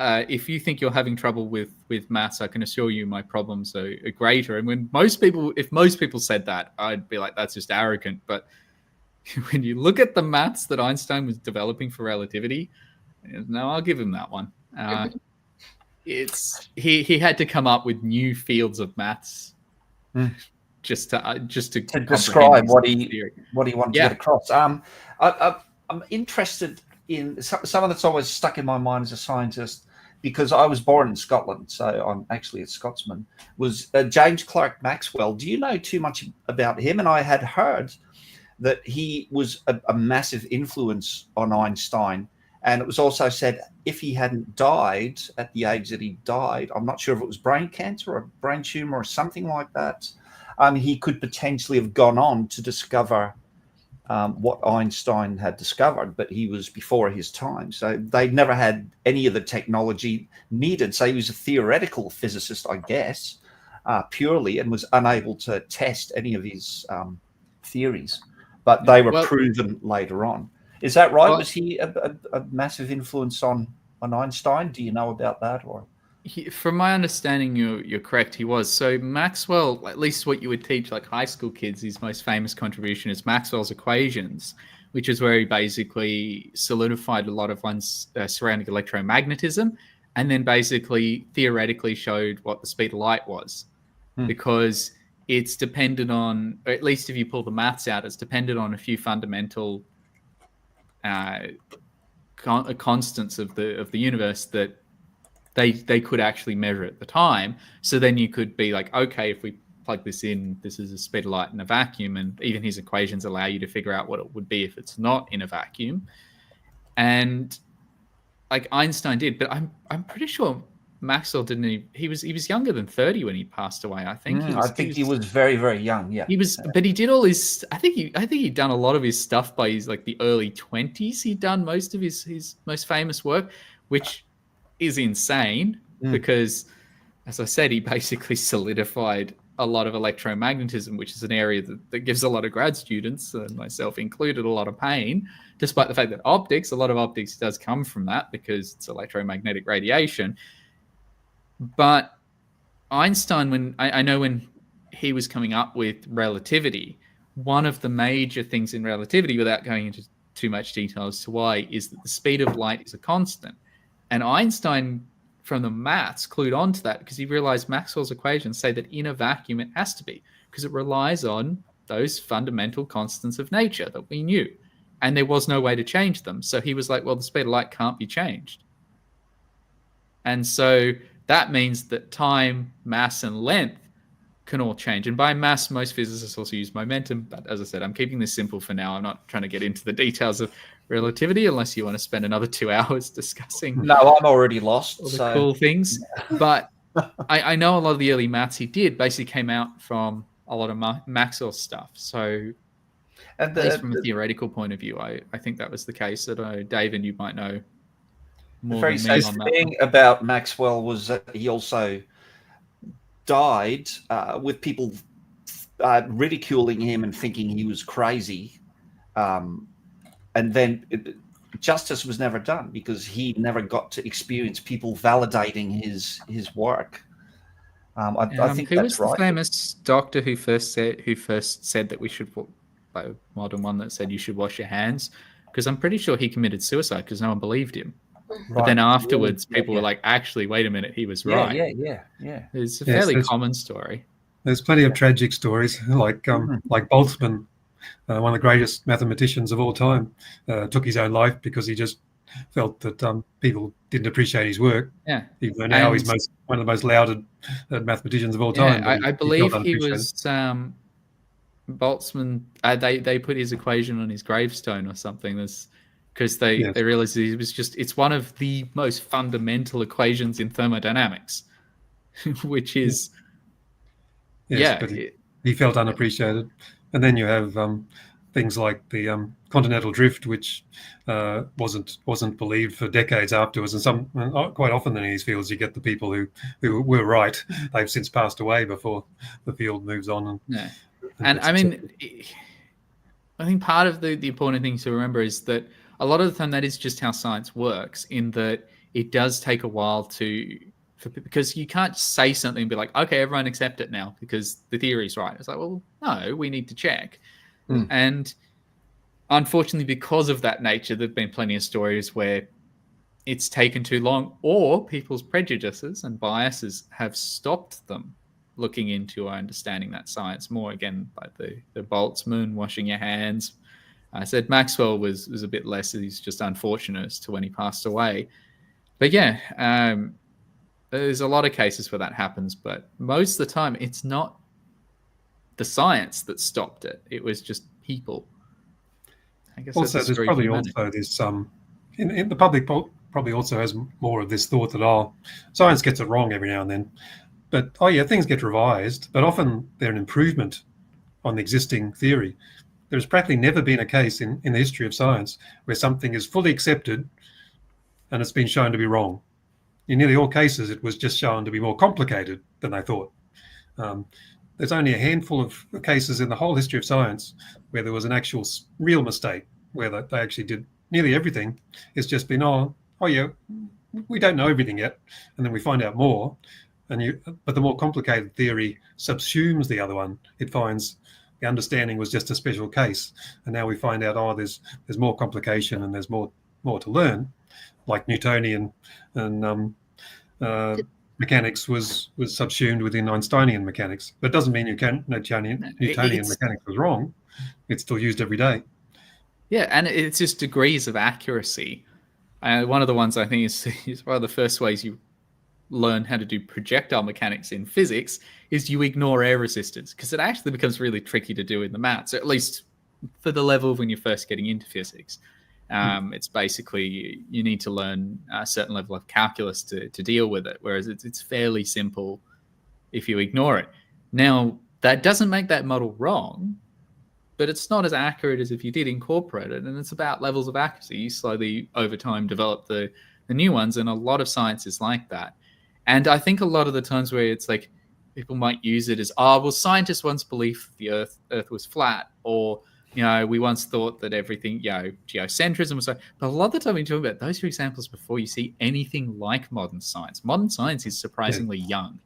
if you think you're having trouble with maths, I can assure you my problems are greater. And if most people said that, I'd be like, that's just arrogant. But when you look at the maths that Einstein was developing for relativity, no, I'll give him that one. He had to come up with new fields of maths just to describe what he wanted to get across. I'm interested in someone that's always stuck in my mind as a scientist, because I was born in Scotland, so I'm actually a Scotsman, was James Clerk Maxwell. Do you know too much about him? And I had heard that he was a massive influence on Einstein. And it was also said, if he hadn't died at the age that he died, I'm not sure if it was brain cancer or brain tumor or something like that, he could potentially have gone on to discover what Einstein had discovered, but he was before his time. So they never had any of the technology needed. So he was a theoretical physicist, I guess, purely, and was unable to test any of his theories. But they were proven later on. Is that right? Was he a massive influence on Einstein? Do you know about that? Or from my understanding, you're correct. He was. So Maxwell, at least what you would teach like high school kids, his most famous contribution is Maxwell's equations, which is where he basically solidified a lot of one's surrounding electromagnetism, and then basically theoretically showed what the speed of light was, because it's dependent on, or at least if you pull the maths out, it's dependent on a few fundamental constants of the universe that they could actually measure at the time. So then you could be like, okay, if we plug this in, this is the speed of light in a vacuum, and even his equations allow you to figure out what it would be if it's not in a vacuum. And like Einstein did, but I'm pretty sure Maxwell didn't. He was younger than 30 when he passed away. I think. He was very, very young. Yeah, he was, but he did all his. I think he'd done a lot of his stuff by his like the early 20s. He'd done most of his most famous work, which is insane because, as I said, he basically solidified a lot of electromagnetism, which is an area that gives a lot of grad students, myself included, a lot of pain, despite the fact that a lot of optics does come from that because it's electromagnetic radiation. But Einstein, when I know when he was coming up with relativity, one of the major things in relativity, without going into too much detail as to why, is that the speed of light is a constant. And Einstein, from the maths, clued on to that because he realized Maxwell's equations say that in a vacuum it has to be, because it relies on those fundamental constants of nature that we knew. And there was no way to change them. So he was like, well, the speed of light can't be changed. And so that means that time, mass, and length can all change. And by mass, most physicists also use momentum. But as I said, I'm keeping this simple for now. I'm not trying to get into the details of relativity unless you want to spend another 2 hours discussing. No, I'm already lost. All the cool things. But I know a lot of the early maths he did basically came out from a lot of Maxwell stuff. So at least from a theoretical point of view, I think that was the case. That David, you might know more than me on that. The thing about Maxwell was that he also died with people ridiculing him and thinking he was crazy. And then justice was never done because he never got to experience people validating his work. I think who that's was the famous doctor who first said that we should, like modern one that said you should wash your hands? Because I'm pretty sure he committed suicide because no one believed him. Right. But then afterwards, people were like, actually, wait a minute, he was right. Yeah. It's a fairly common story. There's plenty of tragic stories, like Boltzmann, one of the greatest mathematicians of all time, took his own life because he just felt that people didn't appreciate his work. Yeah. Even though now he's one of the most lauded mathematicians of all time. I believe he was Boltzmann. They put his equation on his gravestone or something. Because they realized it's one of the most fundamental equations in thermodynamics, which is but he felt unappreciated. And then you have things like the continental drift, which wasn't believed for decades afterwards. And quite often in these fields, you get the people who were right. They've since passed away before the field moves on. And I mean, I think part of the important thing to remember is that a lot of the time that is just how science works, in that it does take a while because you can't say something and be like, okay, everyone accept it now because the theory's right. It's like, well, no, we need to check. And unfortunately, because of that nature, there've been plenty of stories where it's taken too long, or people's prejudices and biases have stopped them looking into or understanding that science more. Again, like the Boltzmann, washing your hands. I said Maxwell was a bit less. He's just unfortunate as to when he passed away. But there's a lot of cases where that happens. But most of the time, it's not the science that stopped it. It was just people. I guess also, there's probably also this in the public probably also has more of this thought that science gets it wrong every now and then. But things get revised, but often they're an improvement on the existing theory. There's practically never been a case in the history of science where something is fully accepted and it's been shown to be wrong. In nearly all cases, it was just shown to be more complicated than they thought. There's only a handful of cases in the whole history of science where there was an actual real mistake, where they actually did nearly everything. It's just been, oh yeah, we don't know everything yet, and then we find out more. But the more complicated theory subsumes the other one. It finds the understanding was just a special case, and now we find out, there's more complication and there's more to learn, like Newtonian and mechanics was subsumed within Einsteinian mechanics. But it doesn't mean Newtonian mechanics was wrong. It's still used every day. Yeah, and it's just degrees of accuracy. One of the ones I think is one of the first ways you learn how to do projectile mechanics in physics is you ignore air resistance, because it actually becomes really tricky to do in the maths, at least for the level when you're first getting into physics. It's basically you need to learn a certain level of calculus to deal with it, whereas it's fairly simple if you ignore it. Now, that doesn't make that model wrong, but it's not as accurate as if you did incorporate it, and it's about levels of accuracy. You slowly, over time, develop the new ones, and a lot of science is like that. And I think a lot of the times where it's like people might use it as, scientists once believed the Earth was flat, or we once thought that everything, geocentrism was so. But a lot of the time we talk about those two examples before you see anything like modern science. Modern science is surprisingly young.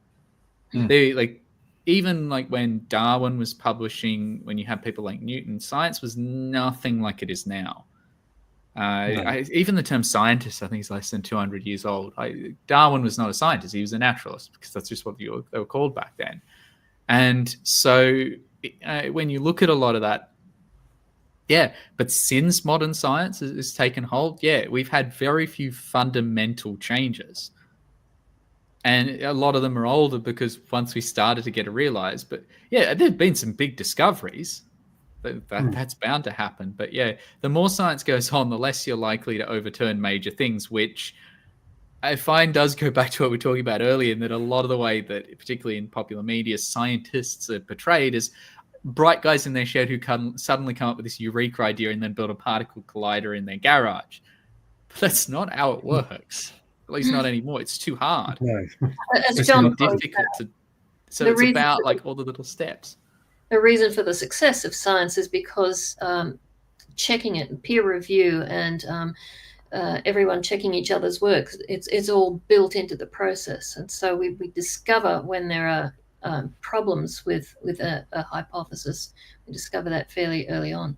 Even when Darwin was publishing, when you had people like Newton, science was nothing like it is now. Even the term scientist, I think, is less than 200 years old. Darwin was not a scientist; he was a naturalist, because that's just what they were called back then. And so, when you look at a lot of that, but since modern science has taken hold, we've had very few fundamental changes. And a lot of them are older because once we started to get it realized. But there have been some big discoveries. That's bound to happen. But the more science goes on, the less you're likely to overturn major things, which I find does go back to what we were talking about earlier, in that a lot of the way that, particularly in popular media, scientists are portrayed as bright guys in their shed who suddenly come up with this eureka idea and then build a particle collider in their garage. But that's not how it works. At least not anymore. It's too hard. No. As It's John difficult to. So it's about all the little steps. The reason for the success of science is because checking it, peer review, and everyone checking each other's work, it's all built into the process. And so we discover when there are problems with a hypothesis. We discover that fairly early on.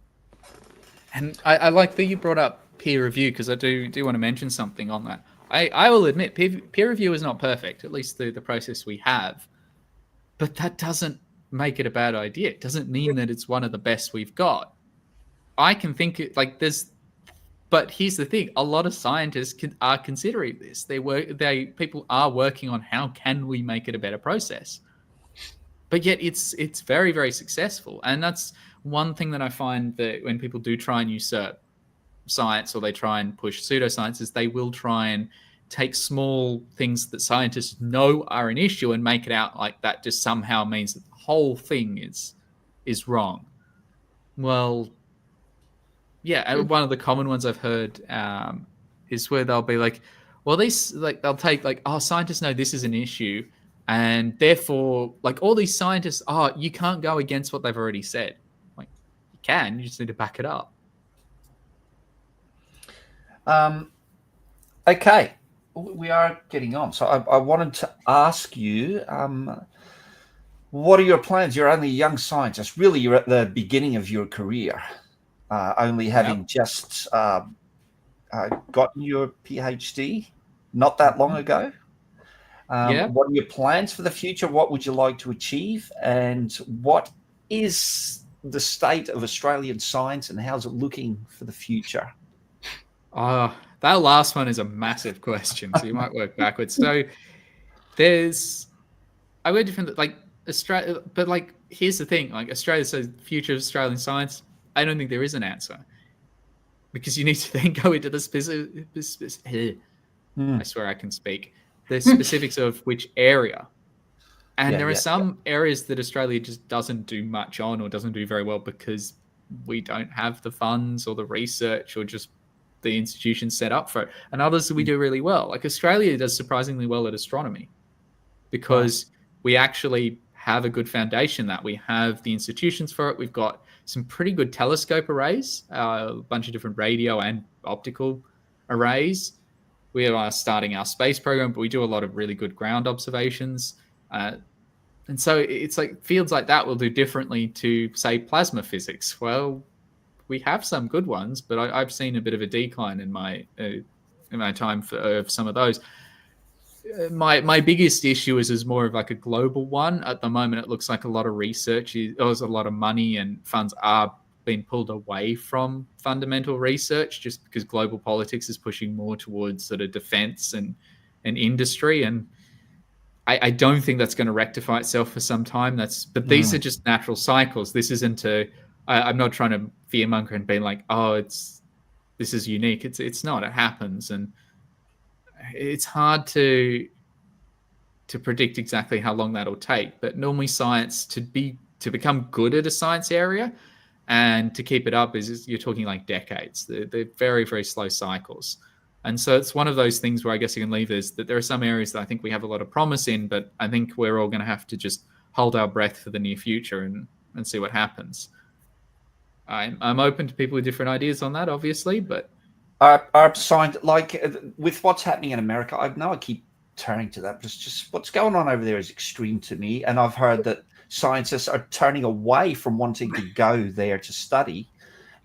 And I like that you brought up peer review, because I do want to mention something on that. I will admit, peer review is not perfect, at least the process we have. But that doesn't make it a bad idea. It doesn't mean that it's one of the best we've got. I can think there's, but here's the thing: a lot of scientists are considering this. People are working on how can we make it a better process. But yet it's very, very successful, and that's one thing that I find that when people do try and usurp science, or they try and push pseudoscience, is they will try and take small things that scientists know are an issue and make it out like that just somehow means that the whole thing is wrong. Well, one of the common ones I've heard is where they'll be like, well, they'll take scientists know this is an issue, and therefore, all these scientists, you can't go against what they've already said. You can, you just need to back it up. Okay, we are getting on. So I wanted to ask you, what are your plans? You're only a young scientist. Really, you're at the beginning of your career, only having just gotten your PhD not that long ago. What are your plans for the future? What would you like to achieve? And what is the state of Australian science, and how's it looking for the future? That last one is a massive question, so you might work backwards. So I would different Australia, but here's the thing: Australia says future of Australian science. I don't think there is an answer, because you need to then go into the specific. I swear I can speak. The specifics of which area, and there are some areas that Australia just doesn't do much on, or doesn't do very well, because we don't have the funds or the research or just the institutions set up for it. And others we do really well. Like Australia does surprisingly well at astronomy because we actually have a good foundation, that we have the institutions for it. We've got some pretty good telescope arrays, a bunch of different radio and optical arrays. We are starting our space program, but we do a lot of really good ground observations. And so it's like fields like that will do differently to, say, plasma physics. Well, we have some good ones, but I've seen a bit of a decline in my time for some of those. My biggest issue is more of like a global one. At the moment, it looks like a lot of research there's a lot of money and funds are being pulled away from fundamental research just because global politics is pushing more towards sort of defense and industry. And I don't think that's going to rectify itself for some time. But these are just natural cycles. This isn't I'm not trying to fearmonger and being like, oh, this is unique. It's not. It happens, and it's hard to predict exactly how long that'll take. But normally, science to become good at a science area and to keep it up is you're talking like decades. They're very, very slow cycles. And so it's one of those things where I guess you can leave is that there are some areas that I think we have a lot of promise in, but I think we're all going to have to just hold our breath for the near future and see what happens. I'm open to people with different ideas on that, obviously, but are signed like with what's happening in America. I know I keep turning to that, but it's just what's going on over there is extreme to me. And I've heard that scientists are turning away from wanting to go there to study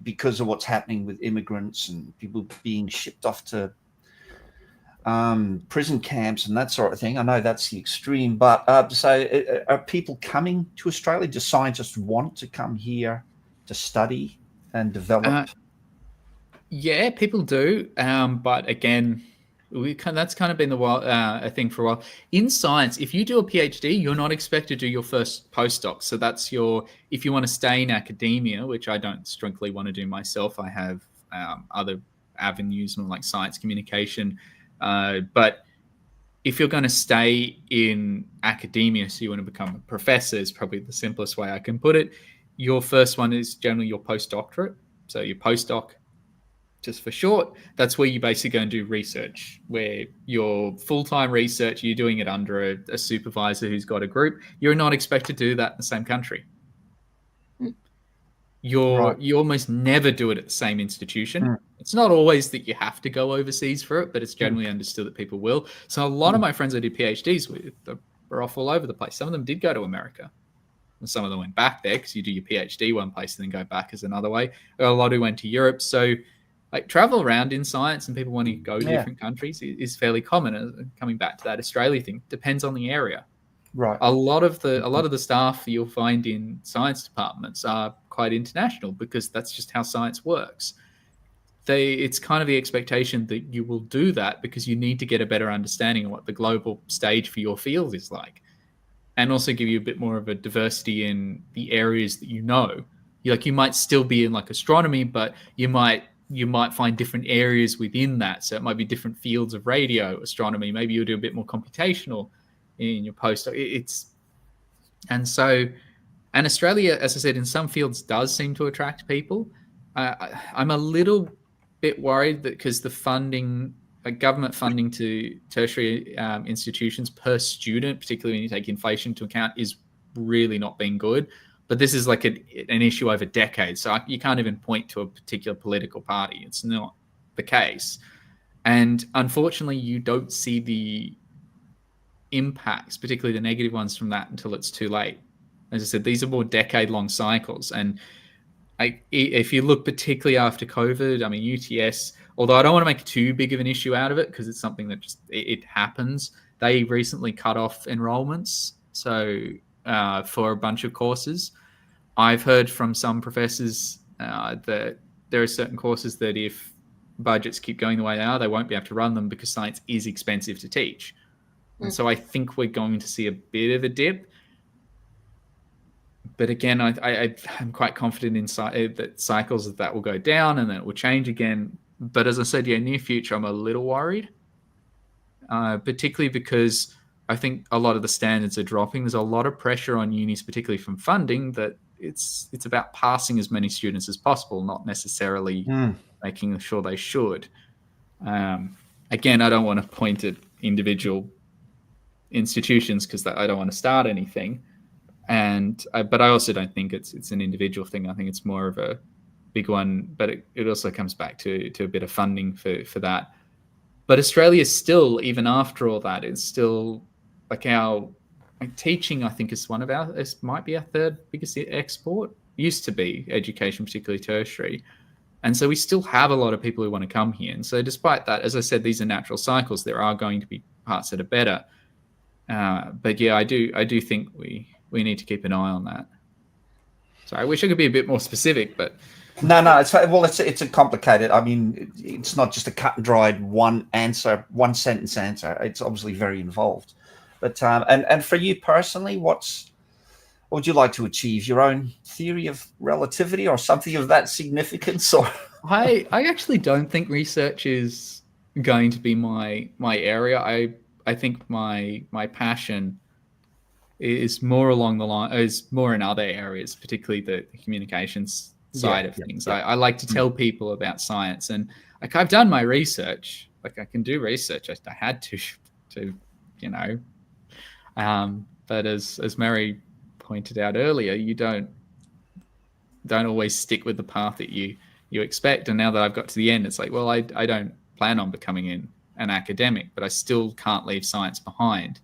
because of what's happening with immigrants and people being shipped off to prison camps and that sort of thing. I know that's the extreme, but so are people coming to Australia? Do scientists want to come here to study and develop? Yeah, people do. But again, that's kind of been a thing for a while. In science, if you do a PhD, you're not expected to do your first postdoc. So that's if you want to stay in academia, which I don't strictly want to do myself. I have other avenues like science communication. But if you're going to stay in academia, so you want to become a professor is probably the simplest way I can put it. Your first one is generally your postdoctorate. So your postdoc, just for short, that's where you basically go and do research, where your full-time research, you're doing it under a supervisor who's got a group. You're not expected to do that in the same country. You almost never do it at the same institution. It's not always that you have to go overseas for it, but it's generally understood that people will. So a lot of my friends I did PhDs with are off all over the place. Some of them did go to America. And some of them went back there because you do your PhD one place and then go back as another way. A lot who went to Europe. So like travel around in science and people want to go to different countries is fairly common. Coming back to that Australia thing, depends on the area. Right. A lot of the staff you'll find in science departments are quite international because that's just how science works. It's kind of the expectation that you will do that because you need to get a better understanding of what the global stage for your field is like. And also give you a bit more of a diversity in the areas that you know. You might still be in like astronomy, but you might find different areas within that. So it might be different fields of radio astronomy. Maybe you'll do a bit more computational in your postdoc. And Australia, as I said, in some fields does seem to attract people. I'm a little bit worried that because the funding, government funding to tertiary institutions per student, particularly when you take inflation into account, is really not being good. But this is like an issue over decades. So you can't even point to a particular political party. It's not the case. And unfortunately, you don't see the impacts, particularly the negative ones from that, until it's too late. As I said, these are more decade-long cycles. And if you look particularly after COVID, I mean, UTS, although I don't want to make too big of an issue out of it because it's something that just it happens, they recently cut off enrollments. So for a bunch of courses, I've heard from some professors that there are certain courses that if budgets keep going the way they are, they won't be able to run them because science is expensive to teach. And so I think we're going to see a bit of a dip. But again, I'm quite confident in that cycles that will go down and then it will change again. But as I said, near future, I'm a little worried, particularly because I think a lot of the standards are dropping. There's a lot of pressure on unis, particularly from funding, that it's about passing as many students as possible, not necessarily making sure they should. Again, I don't want to point at individual institutions because I don't want to start anything, but I also don't think it's an individual thing. I think it's more of a big one, but it also comes back to a bit of funding for that. But Australia still, even after all that, is still like our teaching. I think is might be our third biggest export. Used to be education, particularly tertiary, and so we still have a lot of people who want to come here. And so, despite that, as I said, these are natural cycles. There are going to be parts that are better, but yeah, I do think we need to keep an eye on that. So I wish I could be a bit more specific, but. No. It's a complicated. I mean, it's not just a cut and dried one sentence answer. It's obviously very involved. But and for you personally, what would you like to achieve? Your own theory of relativity or something of that significance? Or I actually don't think research is going to be my area. I think my passion is more along the line, is more in other areas, particularly the communications side of things. Yeah. I like to tell people about science, and like I've done my research. Like I can do research. I had to, but as Mary pointed out earlier, you don't always stick with the path that you expect. And now that I've got to the end, it's like, well, I don't plan on becoming an academic, but I still can't leave science behind.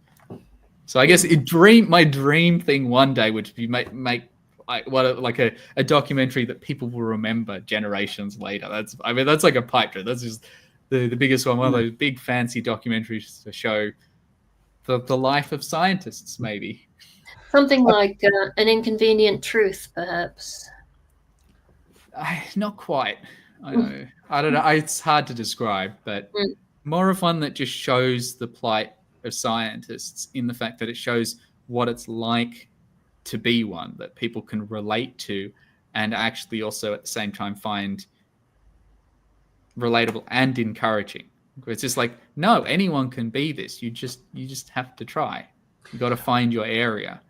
So I guess my dream thing one day would be make a documentary that people will remember generations later. That's like a pipe dream. That's just the biggest one of those big fancy documentaries to show the life of scientists, maybe. Something like An Inconvenient Truth, perhaps. Not quite. I know. I don't know. It's hard to describe, but more of one that just shows the plight of scientists in the fact that it shows what it's like to be one that people can relate to, and actually also at the same time find relatable and encouraging. It's just like, no, anyone can be this. You just have to try. You got to find your area.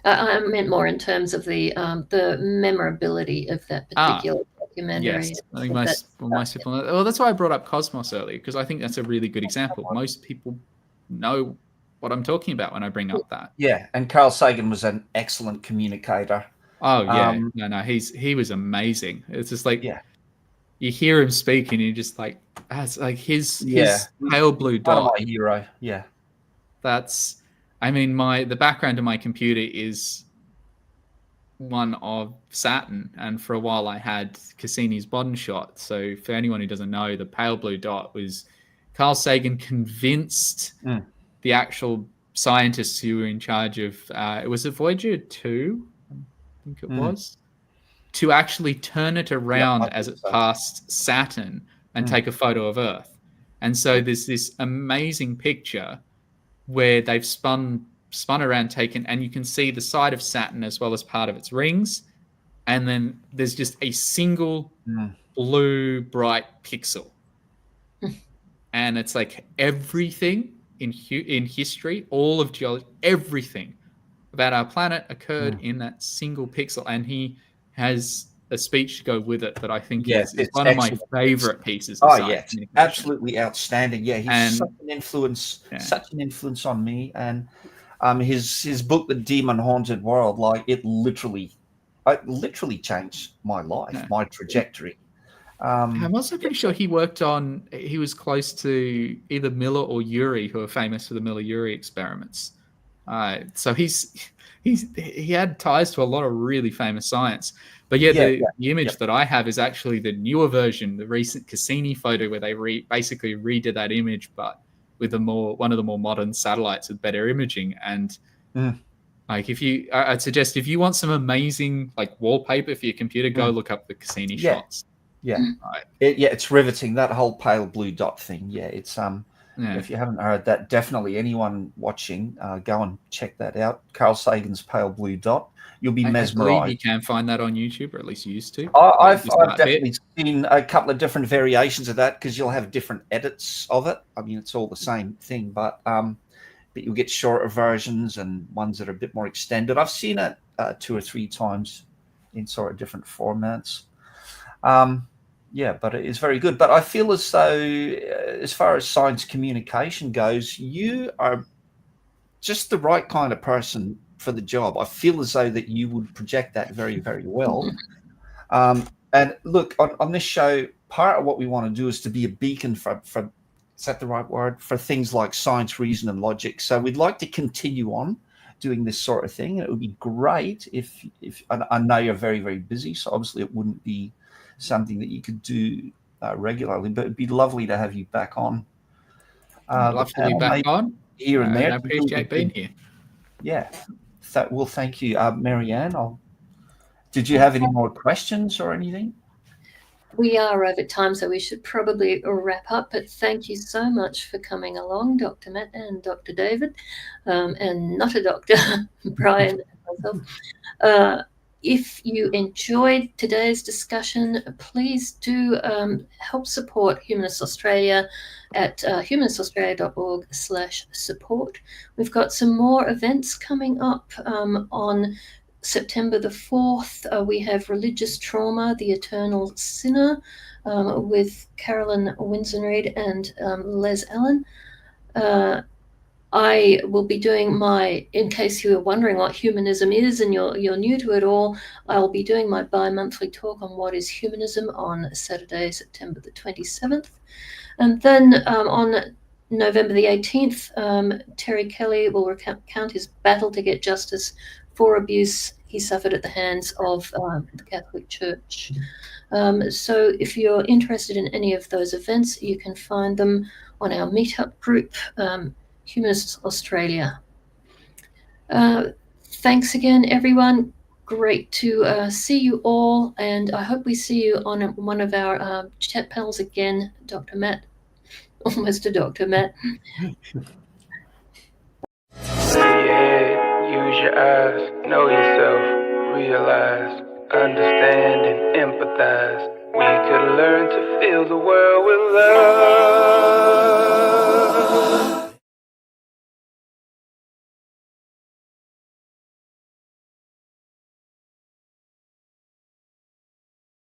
I meant more in terms of the memorability of that particular documentary. Yes, I think most people know. Well, that's why I brought up Cosmos earlier, because I think that's a really good example. Most people know what I'm talking about when I bring up that. Yeah, and Carl Sagan was an excellent communicator. Oh yeah, no, he was amazing. It's just like you hear him speak and you're just like, it's like his pale blue dot. My hero. Yeah, that's. I mean, the background of my computer is one of Saturn, and for a while I had Cassini's bond shot. So for anyone who doesn't know, the pale blue dot was Carl Sagan convinced the actual scientists who were in charge of it was a Voyager 2, I think it was, to actually turn it around as it passed Saturn and take a photo of Earth. And so there's this amazing picture where they've spun around, and you can see the side of Saturn as well as part of its rings, and then there's just a single blue bright pixel, and it's like everything in history, all of geology, everything about our planet occurred in that single pixel, and he has a speech to go with it that I think is one of my favorite pieces of science. It's absolutely outstanding. Yeah, he's such an influence on me. And his book, The Demon Haunted World, like it literally changed my life, my trajectory. I'm also pretty sure he was close to either Miller or Urey, who are famous for the Miller-Urey experiments. So he had ties to a lot of really famous science. But the image that I have is actually the newer version, the recent Cassini photo, where they basically redid that image, but with one of the more modern satellites with better imaging. And like, I'd suggest if you want some amazing like wallpaper for your computer, go look up the Cassini shots. Yeah, it's riveting, that whole pale blue dot thing. Yeah, it's if you haven't heard that, definitely anyone watching, go and check that out. Carl Sagan's pale blue dot. You'll be mesmerized. You can find that on YouTube, or at least you used to. I've definitely seen a couple of different variations of that, because you'll have different edits of it. I mean, it's all the same thing, but you'll get shorter versions and ones that are a bit more extended. I've seen it 2 or 3 times in sort of different formats. Yeah, but it is very good. But I feel as though, as far as science communication goes, you are just the right kind of person for the job. I feel as though that you would project that very, very well. And look, on this show, part of what we want to do is to be a beacon for is that the right word? For things like science, reason, and logic. So we'd like to continue on doing this sort of thing. It would be great if I know you're very, very busy, so obviously it wouldn't be something that you could do regularly, but it'd be lovely to have you back on. I'd love to be back on. Here and there. I appreciate being here. Yeah. Well, thank you, Marianne. Did you have any more questions or anything? We are over time, so we should probably wrap up. But thank you so much for coming along, Dr. Matt and Dr. David, and not a doctor, Brian and myself. If you enjoyed today's discussion, please do help support Humanist Australia at humanistaustralia.org/support. We've got some more events coming up on September the 4th. We have Religious Trauma, the Eternal Sinner, with Carolyn Winsenreid and Les Allen. I will be doing in case you were wondering what humanism is and you're new to it all, I'll be doing my bi-monthly talk on what is humanism on Saturday, September the 27th. And then on November the 18th, Terry Kelly will recount his battle to get justice for abuse he suffered at the hands of the Catholic Church. So if you're interested in any of those events, you can find them on our meetup group, Humanists Australia. Thanks again, everyone. Great to see you all, and I hope we see you on one of our chat panels again, Dr. Matt. Almost a Dr. Matt. Clear your head, use your eyes, know yourself, realize, understand, and empathize. We could learn to feel the world with love.